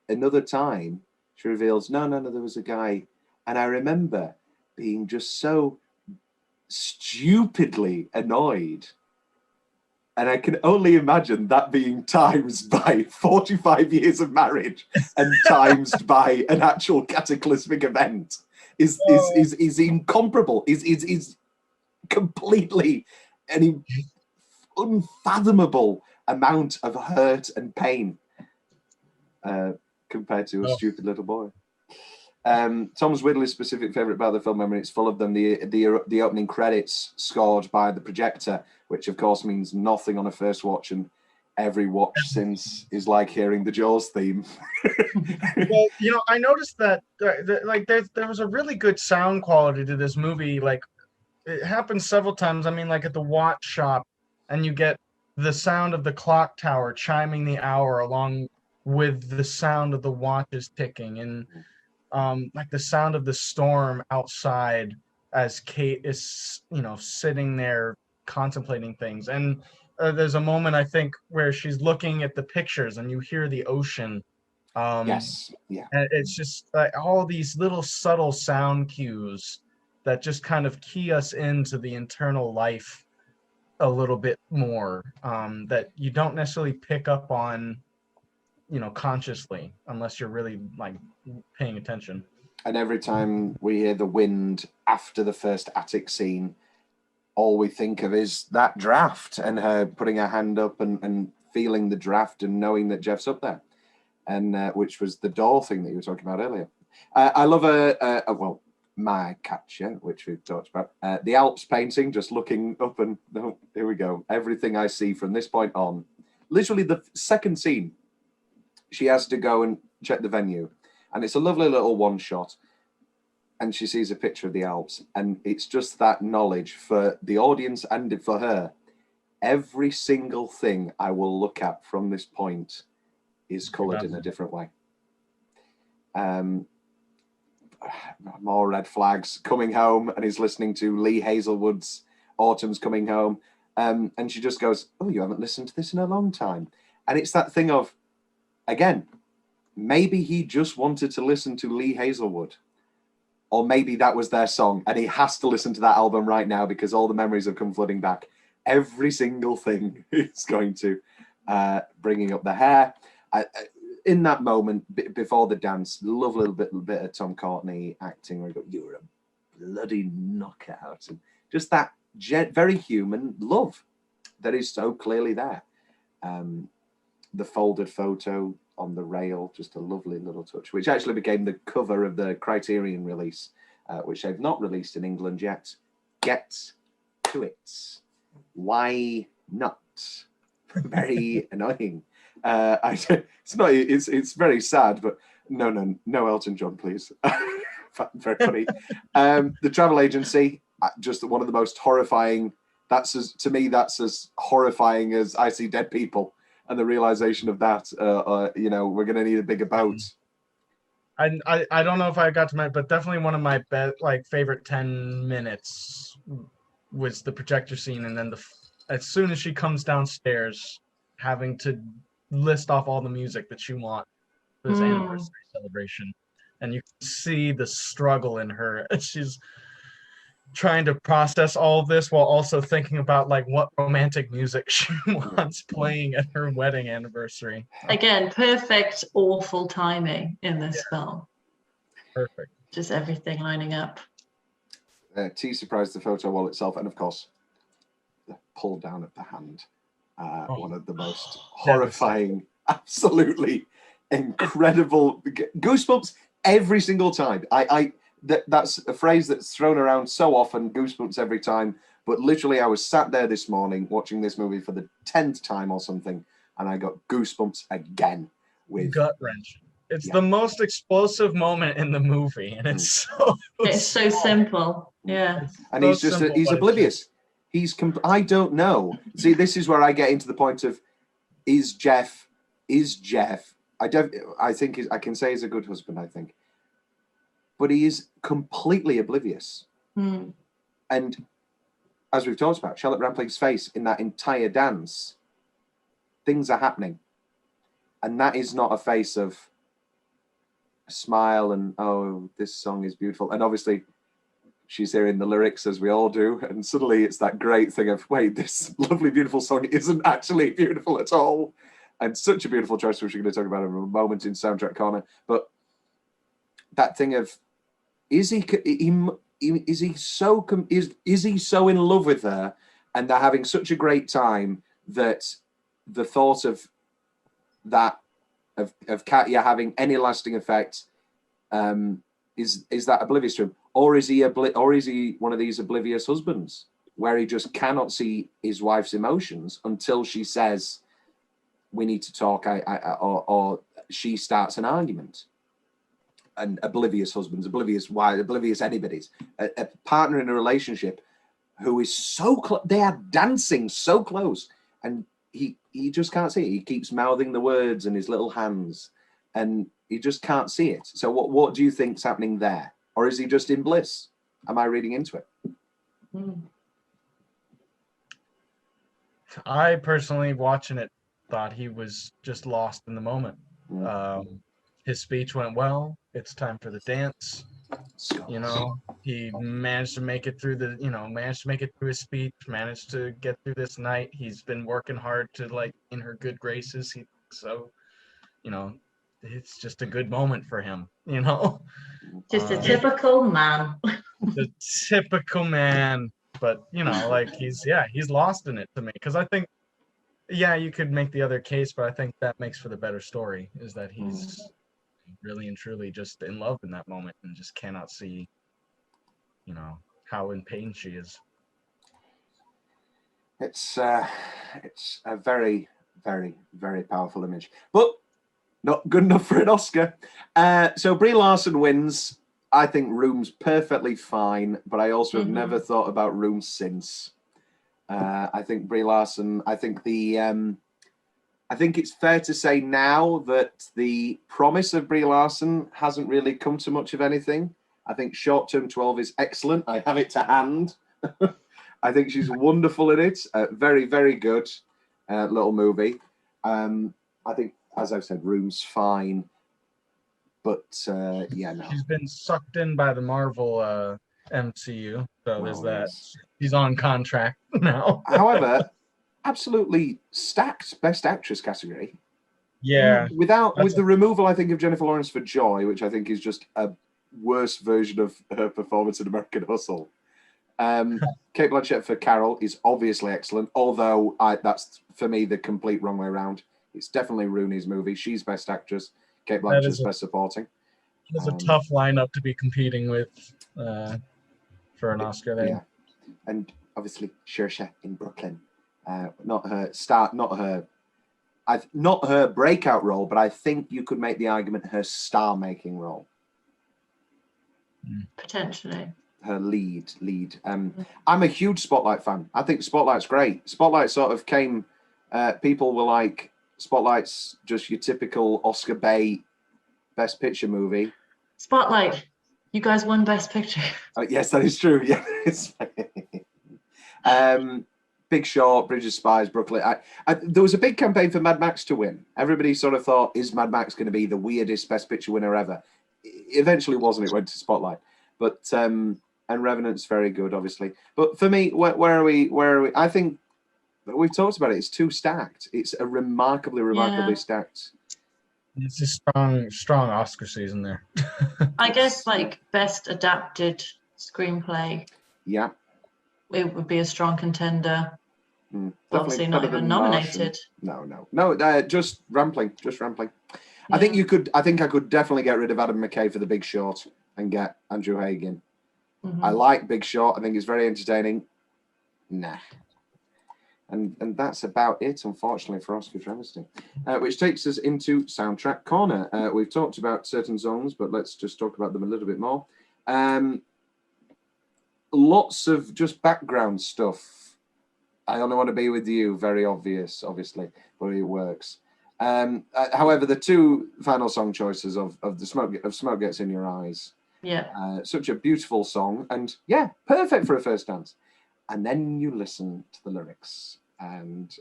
another time she reveals no, there was a guy, and I remember being just so stupidly annoyed. And I can only imagine that being times by 45 years of marriage and times by an actual cataclysmic event is incomparable. Is completely an unfathomable amount of hurt and pain compared to a stupid little boy. Tom's Whitley's specific favourite about the film memory, it's full of them. The opening credits scored by the projector, which of course means nothing on a first watch, and every watch since is like hearing the Jaws theme. Well, you know, I noticed that like there was a really good sound quality to this movie. Like it happens several times. I mean, like at the watch shop, and you get the sound of the clock tower chiming the hour along with the sound of the watches ticking, and like the sound of the storm outside as Kate is, you know, sitting there contemplating things. And there's a moment, I think, where she's looking at the pictures and you hear the ocean. Yes, yeah. And it's just like all these little subtle sound cues that just kind of key us into the internal life a little bit more, that you don't necessarily pick up on, you know, consciously, unless you're really like paying attention. And every time we hear the wind after the first attic scene, all we think of is that draft and her putting her hand up and feeling the draft and knowing that Jeff's up there, and which was the door thing that you were talking about earlier. I love well, my catcher, which we've talked about, the Alps painting, just looking up and here we go. Everything I see from this point on, literally the second scene, she has to go and check the venue, and it's a lovely little one shot. And she sees a picture of the Alps, and it's just that knowledge for the audience and for her. Every single thing I will look at from this point is coloured in a different way. More red flags. Coming home, and he's listening to Lee Hazelwood's Autumn's Coming Home, and she just goes, "Oh, you haven't listened to this in a long time." And it's that thing of, again, maybe he just wanted to listen to Lee Hazelwood. Or maybe that was their song, and he has to listen to that album right now because all the memories have come flooding back. Every single thing is going to, bringing up the hair. in that moment before the dance, love a little bit of Tom Courtenay acting where you go, "You're a bloody knockout," and just that very human love that is so clearly there. The folded photo on the rail, just a lovely little touch, which actually became the cover of the Criterion release, which they've not released in England yet. Get to it. Why not? Very annoying. It's very sad, but no Elton John, please. Very funny. The travel agency, just one of the most horrifying. To me, that's as horrifying as I See Dead People, and the realization of that. We're going to need a bigger boat. I don't know if I got to but definitely one of my favorite 10 minutes was the projector scene, and then as soon as she comes downstairs, having to list off all the music that you want for this anniversary celebration, and you can see the struggle in her. She's trying to process all of this while also thinking about what romantic music she wants playing at her wedding anniversary. Again, perfect awful timing in this film. Perfect. Just everything lining up. T surprised the photo wall itself, and of course the pull down of the hand. One of the most horrifying, absolutely incredible goosebumps every single time. That's a phrase that's thrown around so often, goosebumps every time. But literally, I was sat there this morning watching this movie for the 10th time or something, and I got goosebumps again. With gut wrench. It's the most explosive moment in the movie, and it's so simple. Yeah. And he's oblivious. I don't know. See, this is where I get into the point of, is Jeff? I think I can say he's a good husband, I think. But he is completely oblivious. And as we've talked about, Charlotte Rampling's face in that entire dance, things are happening. And that is not a face of a smile and, oh, this song is beautiful. And obviously, she's hearing the lyrics, as we all do, and suddenly it's that great thing of, wait, this lovely, beautiful song isn't actually beautiful at all. And such a beautiful choice, which we're going to talk about in a moment in Soundtrack Corner. But that thing of, is he so in love with her, and they're having such a great time that the thought of that of Katya having any lasting effect is that oblivious to him? Or is he one of these oblivious husbands where he just cannot see his wife's emotions until she says, "We need to talk," or she starts an argument? And oblivious husbands, oblivious wives, oblivious anybody's. A partner in a relationship who is so close, they are dancing so close, and he just can't see it. He keeps mouthing the words in his little hands, and he just can't see it. So what do you think's happening there? Or is he just in bliss? Am I reading into it? I personally, watching it, thought he was just lost in the moment. His speech went well. It's time for the dance. He managed to make it through his speech, managed to get through this night. He's been working hard to in her good graces. It's just a good moment for him, Just a typical man. The typical man. But, he's lost in it to me. Because I think, you could make the other case, but I think that makes for the better story, is that he's really and truly just in love in that moment and just cannot see, how in pain she is. It's a very, very, very powerful image. But not good enough for an Oscar. So Brie Larson wins. I think Room's perfectly fine, but I also have never thought about Room since. I think Brie Larson, I think it's fair to say now that the promise of Brie Larson hasn't really come to much of anything. I think Short Term 12 is excellent. I have it to hand. I think she's wonderful in it. Very, very good little movie. I think, as I've said, Room's fine. But, no. She's been sucked in by the Marvel MCU. So there's that. She's on contract now. However, absolutely stacked Best Actress category. Yeah. With the removal, I think, of Jennifer Lawrence for Joy, which I think is just a worse version of her performance in American Hustle. Cate Blanchett for Carol is obviously excellent, although that's for me the complete wrong way around. It's definitely Rooney's movie. She's Best Actress. Cate Blanchett's Best Supporting. It's a tough lineup to be competing with for an Oscar there. Yeah, and obviously Saoirse in Brooklyn. Not her breakout role, but I think you could make the argument her star-making role. Potentially. Her lead. I'm a huge Spotlight fan. I think Spotlight's great. Spotlight sort of came. People were like, Spotlight's just your typical Oscar bait Best Picture movie. Spotlight, you guys won Best Picture. Yes, that is true. Yeah. Big Short, Bridge of Spies, Brooklyn. There was a big campaign for Mad Max to win. Everybody sort of thought, is Mad Max going to be the weirdest Best Picture winner ever? It eventually wasn't. It went to Spotlight. But and Revenant's very good, obviously. But for me, where are we? I think we've talked about it. It's too stacked. It's a remarkably stacked. It's a strong Oscar season there. I guess like Best Adapted Screenplay. Yeah. It would be a strong contender. Obviously not even nominated. No. Just Rampling. Yeah. I think I could definitely get rid of Adam McKay for The Big Short and get Andrew Haigh in. I like Big Short. I think it's very entertaining. Nah. And that's about it, unfortunately, for Oscar travesty. Which takes us into Soundtrack Corner. We've talked about certain songs, but let's just talk about them a little bit more. Lots of just background stuff. I Only Want to Be With You, very obvious, obviously, but it works. However, the two final song choices of Smoke Gets in Your Eyes. Yeah. Such a beautiful song, and yeah, perfect for a first dance. And then you listen to the lyrics, and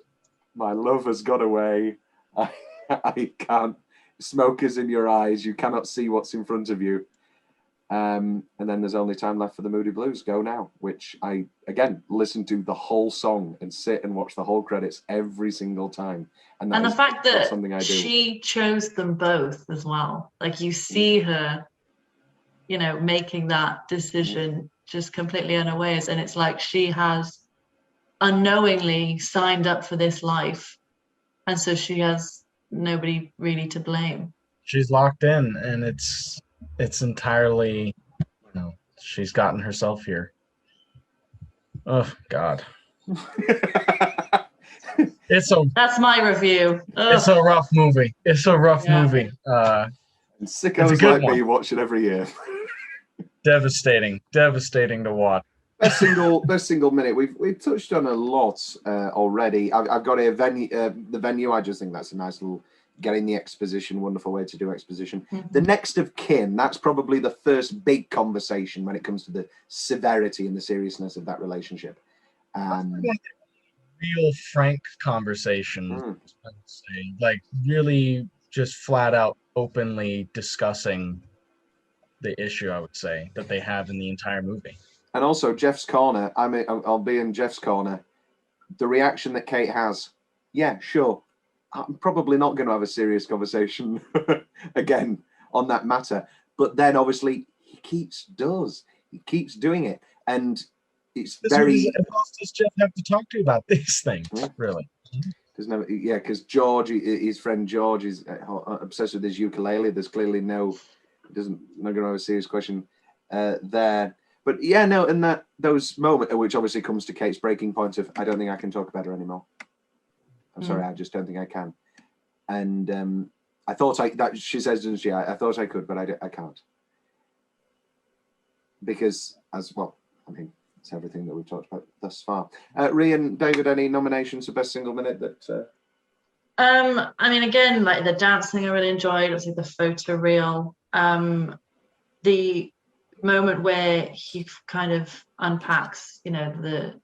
my love has got away. I can't. Smoke is in your eyes. You cannot see what's in front of you. And then There's Only Time Left for the Moody Blues. Go Now, which I, again, listen to the whole song and sit and watch the whole credits every single time. And the fact that something I do. She chose them both as well. Like you see her, making that decision just completely unawares. And it's like she has unknowingly signed up for this life. And so she has nobody really to blame. She's locked in, and it's entirely, she's gotten herself here. Oh God. That's my review. Ugh. It's a rough movie. Movie. And sickos like me watch it every year. Devastating to watch. Best single minute. We've touched on a lot already. I've got a venue. The venue. I just think that's a nice little getting the exposition. Wonderful way to do exposition. The next of kin. That's probably the first big conversation when it comes to the severity and the seriousness of that relationship. Real frank conversation. I would say. Like really, just flat out, openly discussing the issue. I would say that they have in the entire movie. And also Jeff's corner. I'll be in Jeff's corner. The reaction that Kate has, yeah, sure. I'm probably not going to have a serious conversation again on that matter. But then obviously he keeps doing it. And it's very... Who else does Jeff have to talk to about these things, really? Because George, his friend George, is obsessed with his ukulele. There's clearly not going to have a serious question there. But yeah, no, and those moments, which obviously comes to Kate's breaking point of, I don't think I can talk about her anymore. I'm sorry, I just don't think I can. And I thought she says, doesn't she? I thought I could, but I can't. Because, as well, I mean, it's everything that we've talked about thus far. Rhian, David, any nominations for Best Single Minute that... I mean, again, like the dancing I really enjoyed, obviously the photo reel. The moment where he kind of unpacks, the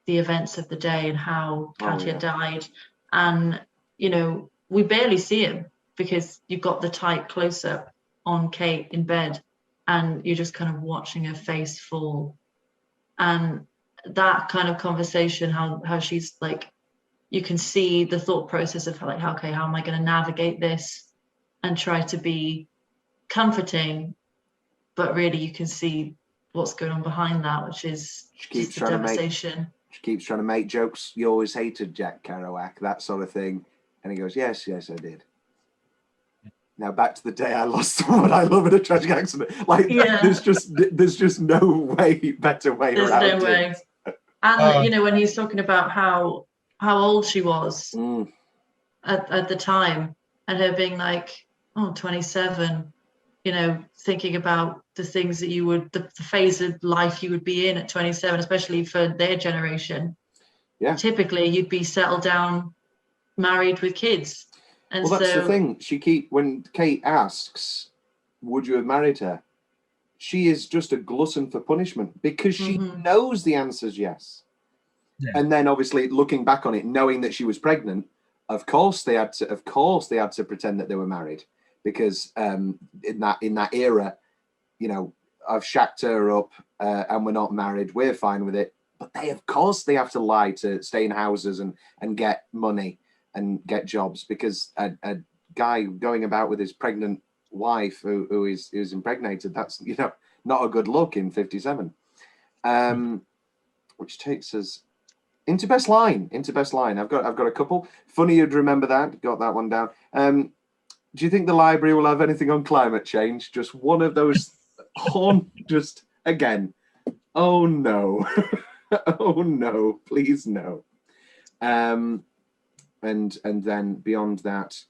events of the day and how Katya died. And, we barely see him because you've got the tight close-up on Kate in bed and you're just kind of watching her face fall. And that kind of conversation, how she's like, you can see the thought process of like, okay, how am I going to navigate this and try to be comforting, but really you can see what's going on behind that, which is just the devastation. She keeps trying to make jokes. You always hated Jack Kerouac, that sort of thing. And he goes, yes, I did. Now back to the day I lost someone I love in a tragic accident. Like, there's just no better way there's around no way. And you know, when he's talking about how old she was at the time, and her being like, 27, you know, thinking about the things that you would, the phase of life you would be in at 27, especially for their generation. Yeah. Typically, you'd be settled down, married with kids. And well, that's the thing. When Kate asks, would you have married her? She is just a glutton for punishment because she knows the answer's yes. Yeah. And then obviously looking back on it, knowing that she was pregnant, of course they had to pretend that they were married. Because in that era, you know, I've shacked her up and we're not married. We're fine with it. But they have to lie to stay in houses and get money and get jobs, because a guy going about with his pregnant wife who is impregnated, that's, you know, not a good look in 57. Which takes us into best line. I've got a couple. Funny you'd remember that. Got that one down. Do you think the library will have anything on climate change? Just one of those just again. Oh no. Oh no, please no. And then beyond that,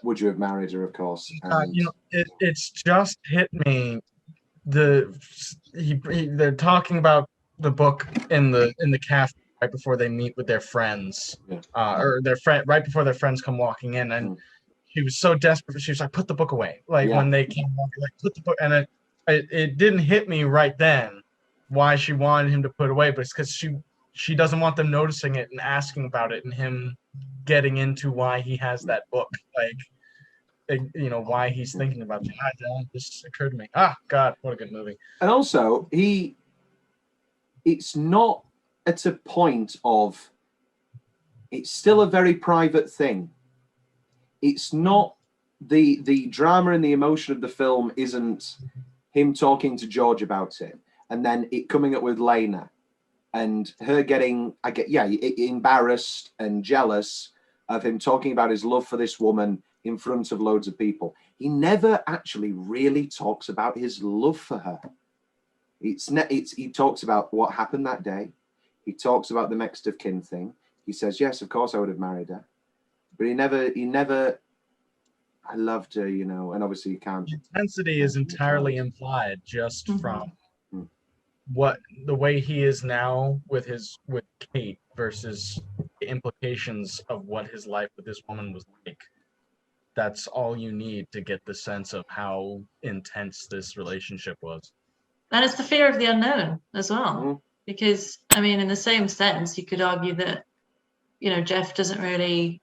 would you have married her, of course? You know, it's just hit me. They're talking about the book in the cafe right before they meet with their friends, or their friend right before their friends come walking in, and she was so desperate. She was like, "Put the book away!" Like when they came walking, like, "Put the book," and it didn't hit me right then why she wanted him to put it away, but it's because she doesn't want them noticing it and asking about it, and him getting into why he has that book, like, you know, why he's thinking about it. This occurred to me. God, what a good movie. And also, it's not at a point of, it's still a very private thing. It's not the drama and the emotion of the film isn't him talking to George about it and then it coming up with Lena and her getting, embarrassed and jealous of him talking about his love for this woman in front of loads of people. He never actually really talks about his love for her. He talks about what happened that day. He talks about the next of kin thing. He says, yes, of course I would have married her. But he never, I loved her, you know, and obviously you can't. The intensity is entirely implied just from the way he is now with Kate versus the implications of what his life with this woman was like. That's all you need to get the sense of how intense this relationship was. And it's the fear of the unknown as well. Because, I mean, in the same sense, you could argue that, you know, Jeff doesn't really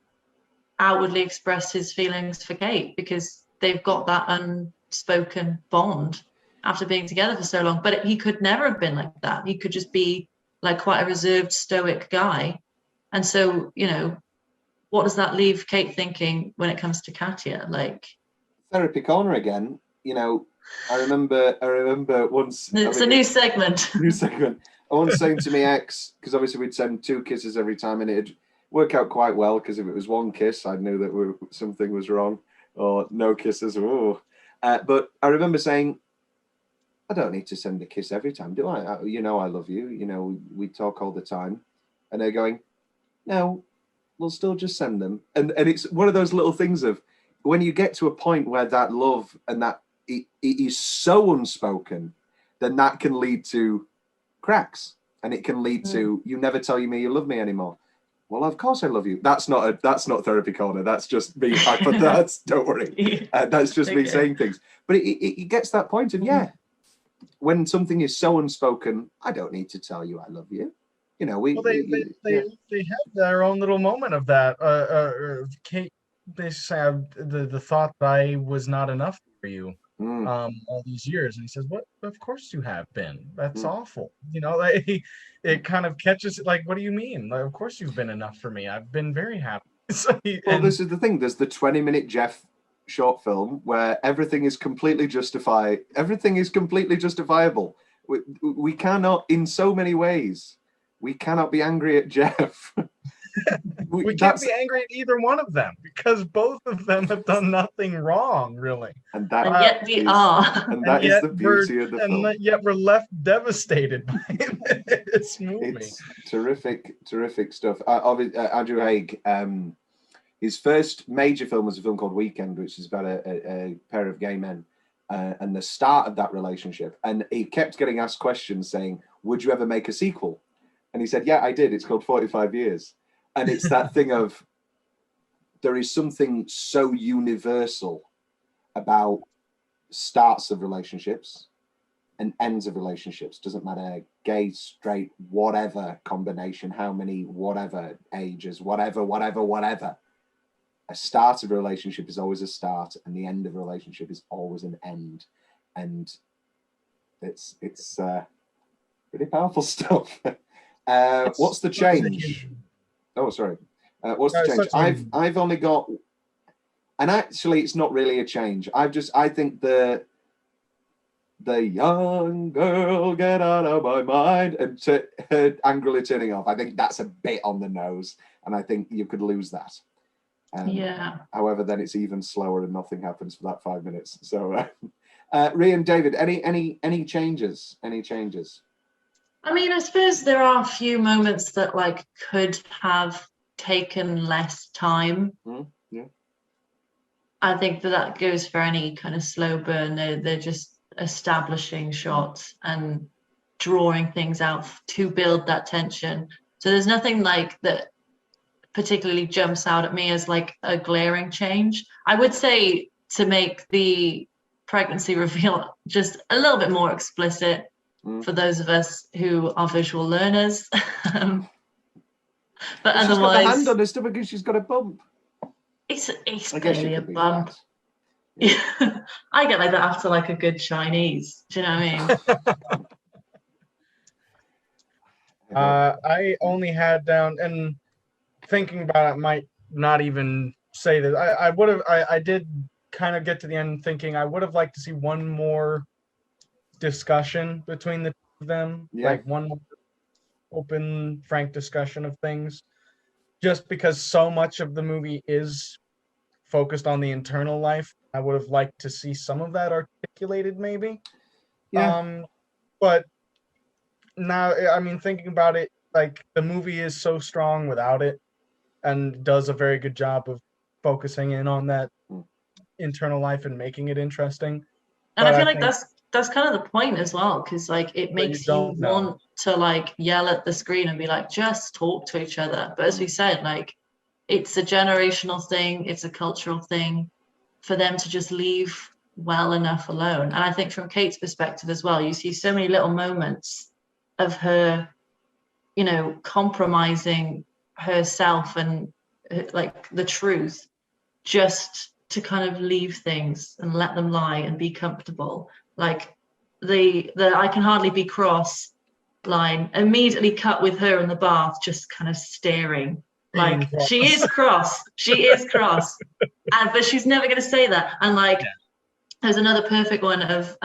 outwardly express his feelings for Kate because they've got that unspoken bond after being together for so long. But he could never have been like that. He could just be like quite a reserved, stoic guy. And so, you know, what does that leave Kate thinking when it comes to Katya? Like, therapy corner again. You know, I remember once. It's a new segment. New segment. I once saying to my ex, because obviously we'd send 2 kisses every time, and it'd work out quite well. Because if it was 1 kiss, I knew that something was wrong, or no kisses. But I remember saying, I don't need to send a kiss every time, do I? You know, I love you. You know, we talk all the time, and they're going, no, we'll still just send them. And it's one of those little things of when you get to a point where that love and that it is so unspoken, then that can lead to cracks, and it can lead to you never tell me you love me anymore. Well, of course I love you. That's not therapy corner. That's just me. But don't worry. That's just me saying things. But it gets that point of when something is so unspoken, I don't need to tell you I love you. You know, they have their own little moment of that. Kate, they say the thought that I was not enough for you. all these years. And he says, what? Of course you have been. That's awful. You know, like, it kind of catches, like, what do you mean? Like, of course you've been enough for me. I've been very happy. This is the thing. There's the 20-minute Jeff short film where everything is completely justifiable. We cannot, in so many ways, we cannot be angry at Jeff. We can't be angry at either one of them because both of them have done nothing wrong, really. And yet we are. And that is the beauty of the film. And yet we're left devastated by this movie. It's terrific stuff. Andrew Haigh, his first major film was a film called Weekend, which is about a pair of gay men and the start of that relationship. And he kept getting asked questions saying, would you ever make a sequel? And he said, yeah, I did. It's called 45 Years. And it's that thing of, there is something so universal about starts of relationships and ends of relationships. Doesn't matter, gay, straight, whatever combination, how many, whatever ages, whatever. A start of a relationship is always a start, and the end of a relationship is always an end. And it's really powerful stuff. What's the change? Oh, sorry. What's the change? I've only got, and actually, it's not really a change. I think the young girl get out of my mind and her angrily turning off. I think that's a bit on the nose, and I think you could lose that. Yeah. However, then it's even slower and nothing happens for that 5 minutes. So, Rhian, David, any changes? Any changes? I mean, I suppose there are a few moments that like could have taken less time. Yeah. I think that goes for any kind of slow burn. They're just establishing shots and drawing things out to build that tension. So there's nothing like that particularly jumps out at me as like a glaring change. I would say to make the pregnancy reveal just a little bit more explicit for those of us who are visual learners. But otherwise, she's got a hand on her stomach because she's got a bump. It's barely a bump. Yeah. I get like that after like a good Chinese. Do you know what I mean? I only had down, and thinking about it might not even say that. I did kind of get to the end thinking I would have liked to see one more discussion between the two of them, like one more open, frank discussion of things, just because so much of the movie is focused on the internal life. I would have liked to see some of that articulated, maybe. But now, I mean, thinking about it, like the movie is so strong without it, and does a very good job of focusing in on that internal life and making it interesting. And I feel like that's kind of the point as well, because like it makes you want to like yell at the screen and be like, just talk to each other. But as we said, like it's a generational thing, it's a cultural thing for them to just leave well enough alone. And I think from Kate's perspective as well, you see so many little moments of her, you know, compromising herself and like the truth just to kind of leave things and let them lie and be comfortable. Like the I can hardly be cross line immediately cut with her in the bath just kind of staring like she is cross but she's never going to say that. And like there's another perfect one of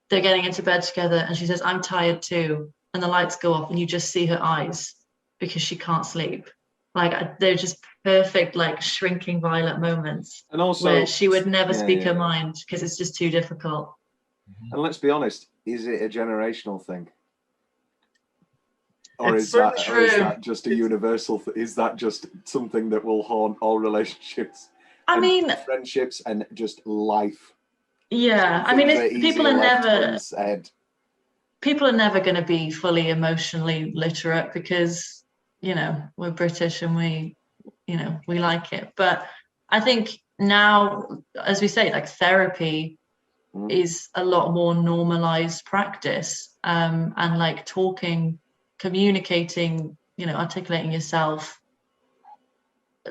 they're getting into bed together and she says, I'm tired too, and the lights go off and you just see her eyes because she can't sleep. Like they're just perfect, like shrinking violet moments, and also where she would never speak her mind because it's just too difficult. And let's be honest, is it a generational thing, or is that just a universal? Is that just something that will haunt all relationships? I mean, friendships and just life. Yeah, I mean, people are never going to be fully emotionally literate because, you know, we're British and we like it. But I think now, as we say, like therapy is a lot more normalized practice, and like talking, communicating, you know, articulating yourself,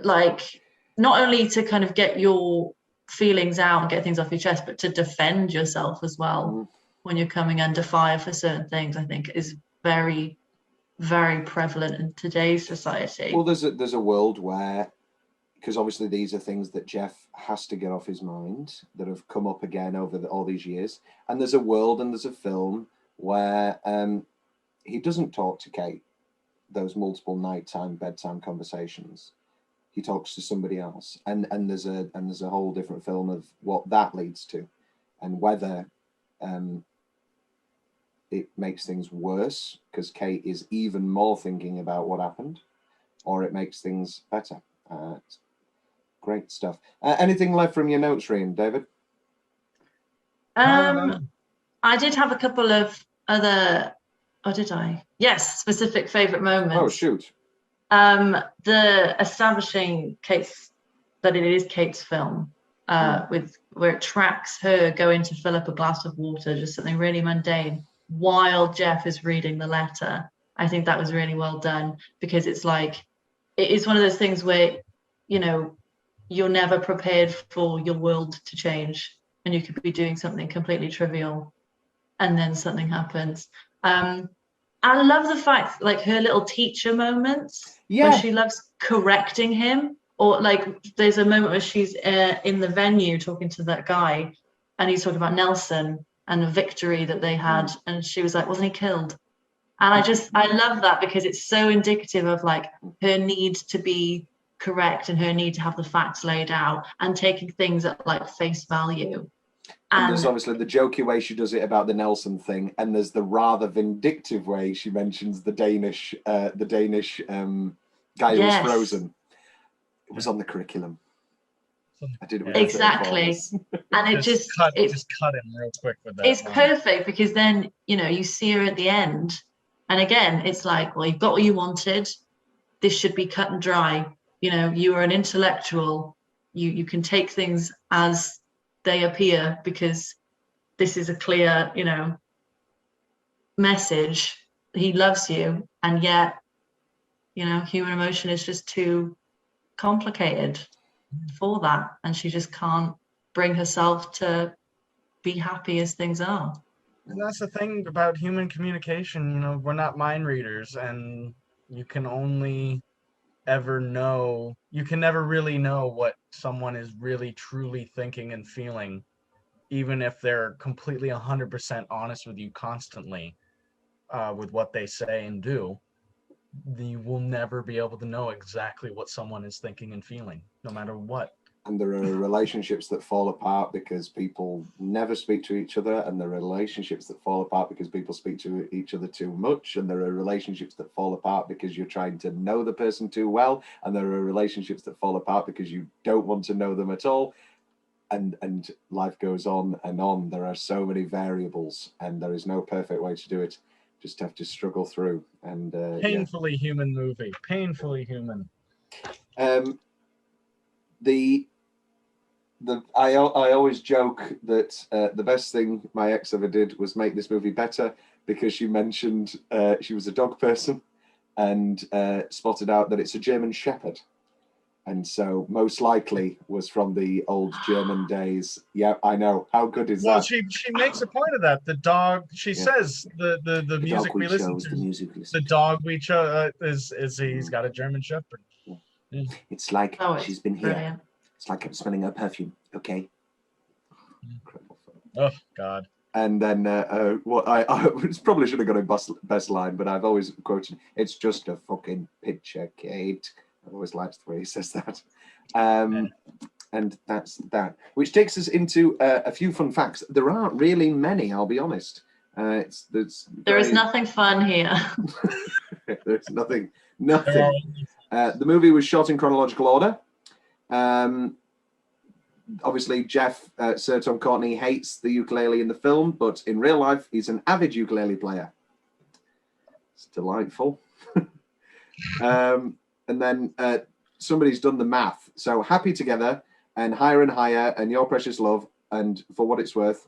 like not only to kind of get your feelings out and get things off your chest, but to defend yourself as well when you're coming under fire for certain things, I think is very, very prevalent in today's society. Well, there's a world where, because obviously these are things that Jeff has to get off his mind that have come up again over all these years, and there's a world and there's a film where he doesn't talk to Kate those multiple nighttime bedtime conversations. He talks to somebody else, and there's a whole different film of what that leads to, and whether it makes things worse because Kate is even more thinking about what happened, or it makes things better. Great stuff. Anything left from your notes, Rhian, David? I did have a couple of other. Oh, did I? Yes, specific favorite moments. Oh, shoot. The establishing Kate's, that it is Kate's film, with where it tracks her going to fill up a glass of water, just something really mundane, while Jeff is reading the letter. I think that was really well done, because it's like, it is one of those things where, you know, you're never prepared for your world to change, and you could be doing something completely trivial, and then something happens. I love the fact, like, her little teacher moments, where she loves correcting him, or like there's a moment where she's in the venue talking to that guy, and he's talking about Nelson and the victory that they had, and she was like, wasn't he killed? And I love that, because it's so indicative of like her need to be correct and her need to have the facts laid out and taking things at like face value. And there's obviously the jokey way she does it about the Nelson thing, and there's the rather vindictive way she mentions the Danish guy who was frozen. It was on the curriculum. I did it exactly, and it just cut him real quick with that. It's perfect, because then, you know, you see her at the end, and again, it's like, well, you've got what you wanted. This should be cut and dry. You know, you are an intellectual. You can take things as they appear, because this is a clear, you know, message. He loves you, and yet, you know, human emotion is just too complicated for that, and she just can't bring herself to be happy as things are. And that's the thing about human communication, you know, we're not mind readers, and you can only ever know, you can never really know what someone is really truly thinking and feeling, even if they're completely 100% honest with you constantly with what they say and do. You will never be able to know exactly what someone is thinking and feeling, no matter what. And there are relationships that fall apart because people never speak to each other, and there are relationships that fall apart because people speak to each other too much, and there are relationships that fall apart because you're trying to know the person too well, and there are relationships that fall apart because you don't want to know them at all, and life goes on and on. There are so many variables, and there is no perfect way to do it. Just have to struggle through. And painfully human movie, painfully human. I always joke that the best thing my ex ever did was make this movie better, because she mentioned she was a dog person and spotted out that it's a German Shepherd, and so most likely was from the old German days. Yeah, I know. How good is that? Well, she makes a point of that. The dog, she says, the music we listen to, the dog we chose is he's got a German Shepherd. Yeah. It's like she's been here. Brilliant. It's like I'm smelling her perfume. Okay. Oh God. And then what I probably should have got a best line, but I've always quoted, "It's just a fucking picture, Kate." I've always liked the way he says that. And that's that. Which takes us into a few fun facts. There aren't really many, I'll be honest. There is nothing fun here. There's nothing. The movie was shot in chronological order. Obviously, Jeff Sir Tom Courtney hates the ukulele in the film, but in real life, he's an avid ukulele player. It's delightful. And then somebody's done the math. So Happy Together and Higher and Higher and Your Precious Love and For What It's Worth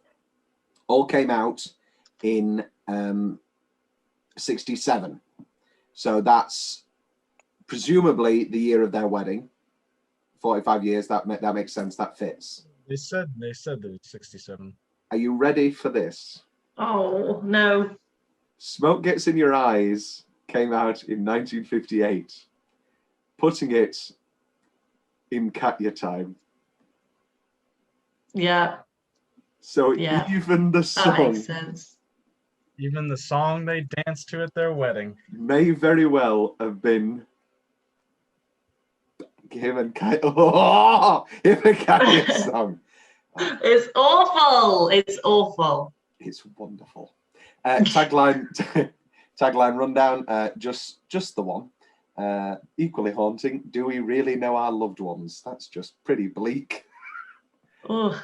all came out in 67. So that's presumably the year of their wedding. 45 years, that makes sense, that fits. They said that it's 67. Are you ready for this? Oh no. Smoke Gets in Your Eyes came out in 1958, putting it in Katya time. Yeah, So Yeah. even the that song makes sense. Even the song they danced to at their wedding. may very well have been him and Katya. Oh, him and Katya's song. It's awful. It's awful. It's wonderful. Tagline rundown. Just the one. Equally haunting. Do we really know our loved ones? That's just pretty bleak. Ugh.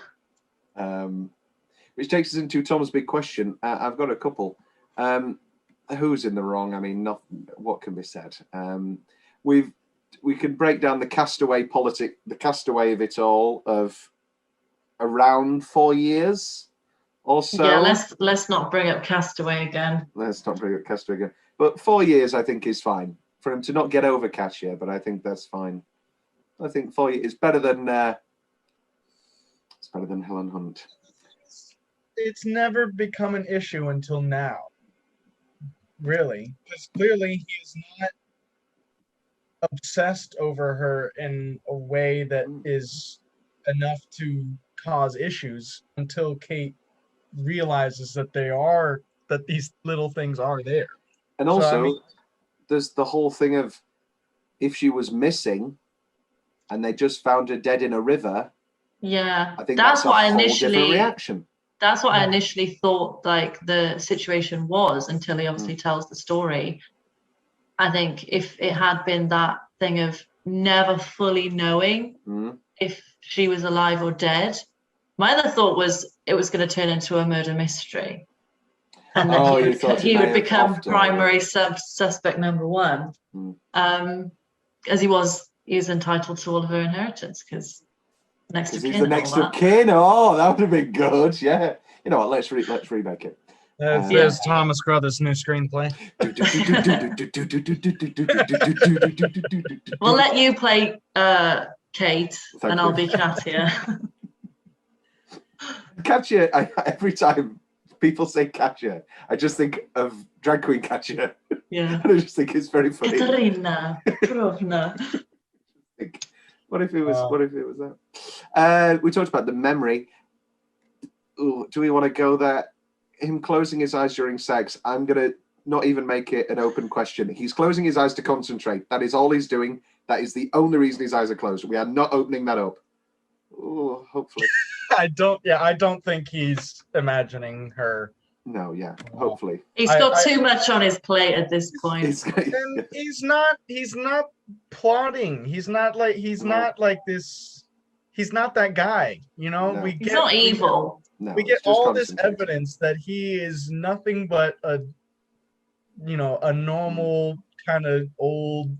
Which takes us into Tom's big question. I've got a couple. Who's in the wrong? I mean, what can be said? We can break down the castaway the castaway of it all of around 4 years or so. Yeah, let's not bring up Castaway again. Let's not bring up Castaway again. But 4 years, I think, is fine for him to not get over Katya. But I think that's fine. I think 4 years is better than Helen Hunt. It's never become an issue until now. Really, because clearly he is not obsessed over her in a way that is enough to cause issues until Kate realizes that these little things are there. And also, there's the whole thing of if she was missing and they just found her dead in a river. Yeah, I think that's that's what a I whole initially. different reaction. That's what I initially thought like the situation was until he obviously tells the story. I think if it had been that thing of never fully knowing if she was alive or dead, my other thought was it was going to turn into a murder mystery. And then he would become primary suspect number one. As he was entitled to all of her inheritance because next of kin. He's the next of kin. Oh, that would have been good. Yeah. You know what? Let's remake it. There's Thomas Crothers' new screenplay. We'll let you play Kate, and I'll be Katya. Katya, every time people say Katya, I just think of drag queen Katya. Yeah. And I just think it's very funny. Katerina Petrovna. What if it was that? We talked about the memory. Ooh, do we want to go there? Him closing his eyes during sex. I'm going to not even make it an open question. He's closing his eyes to concentrate. That is all he's doing. That is the only reason his eyes are closed. We are not opening that up. Oh, hopefully. I don't think he's imagining her. No, yeah, hopefully. He's got too much on his plate at this point. And he's not plotting. He's not like this. He's not that guy, you know. No. He's not evil. We get all this evidence that he is nothing but a normal kind of old,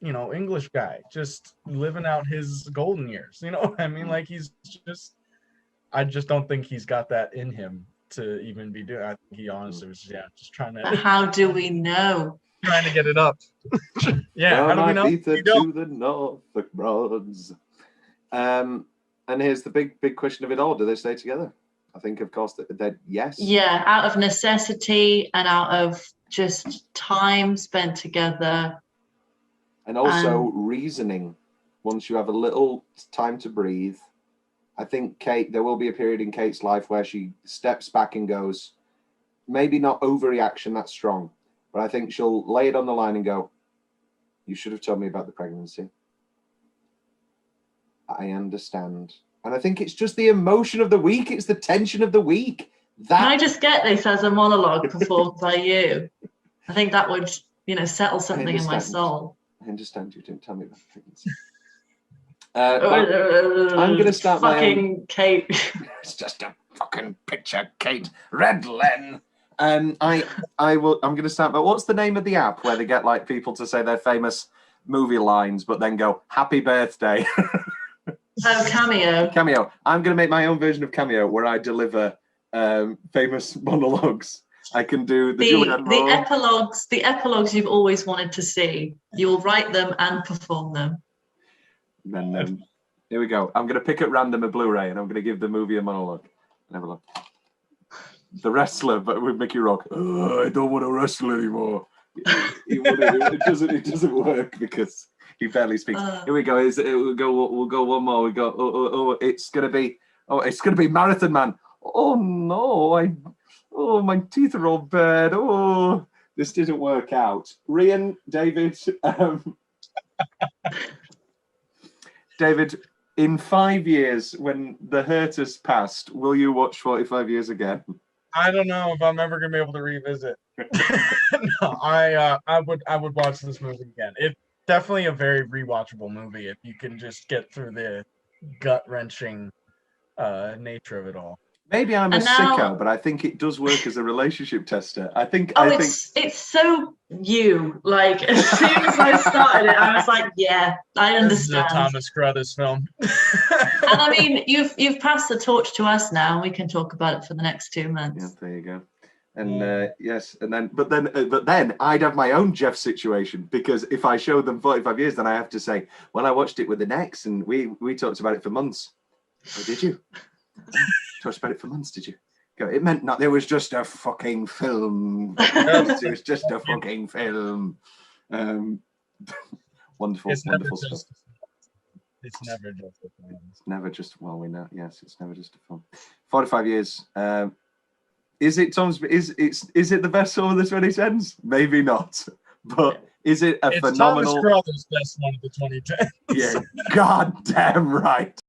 English guy, just living out his golden years. You know what I mean? Like I just don't think he's got that in him to even be doing. I think he honestly was just trying to. But how do we know? Trying to get it up. Yeah, how do we know? To the Norfolk Broads. And here's the big question of it all: do they stay together? I think, of course, that yes. Yeah, out of necessity and out of just time spent together. And also reasoning. Once you have a little time to breathe, I think there will be a period in Kate's life where she steps back and goes, maybe not overreaction, that's strong, but I think she'll lay it on the line and go, you should have told me about the pregnancy. I understand. And I think it's just the emotion of the week. It's the tension of the week. Can I just get this as a monologue performed by you? I think that would, settle something in my soul. I understand you didn't tell me about the pregnancy. I'm going to start fucking Kate. It's just a fucking picture, Kate Redlen. I'm going to start. But what's the name of the app where they get like people to say their famous movie lines, but then go "Happy Birthday"? Oh, Cameo. Cameo. I'm going to make my own version of Cameo where I deliver famous monologues. I can do the epilogues. The epilogues you've always wanted to see. You'll write them and perform them. And then Here we go. I'm going to pick at random a Blu-ray, and I'm going to give the movie a monologue. Have a look. The Wrestler, but with Mickey Rourke. Oh, I don't want to wrestle anymore. It doesn't work because he barely speaks. Here we go. We'll go one more. We go. It's gonna be Marathon Man. Oh no! My teeth are all bad. Oh, this didn't work out. Rhian, David, David. In 5 years, when The Hurt has passed, will you watch 45 Years again? I don't know if I'm ever gonna be able to revisit. No, I would watch this movie again. It's definitely a very rewatchable movie if you can just get through the gut-wrenching nature of it all. Maybe I'm a sicko, but I think it does work as a relationship tester. I think. It's so you. Like as soon as I started it, I was like, yeah, I understand. This is a Thomas Carruthers film. And I mean, you've passed the torch to us now, and we can talk about it for the next 2 months. Yeah, there you go. And yes, and then, but then I'd have my own Jeff situation, because if I show them 45 years, then I have to say, well, I watched it with an ex, and we talked about it for months. Oh, did you? Talked about it for months, did you? Go, it meant not. It was just a fucking film. It was just a fucking film. Wonderful, wonderful stuff. It's never just a film. It's never just. Well, we know. Yes, it's never just a film. 45 years. Is it Tom's? Is it the best film of the 2010s? Maybe not. But is it a phenomenal? Thomas Carruthers' best one of the 2010s. Yeah, goddamn right.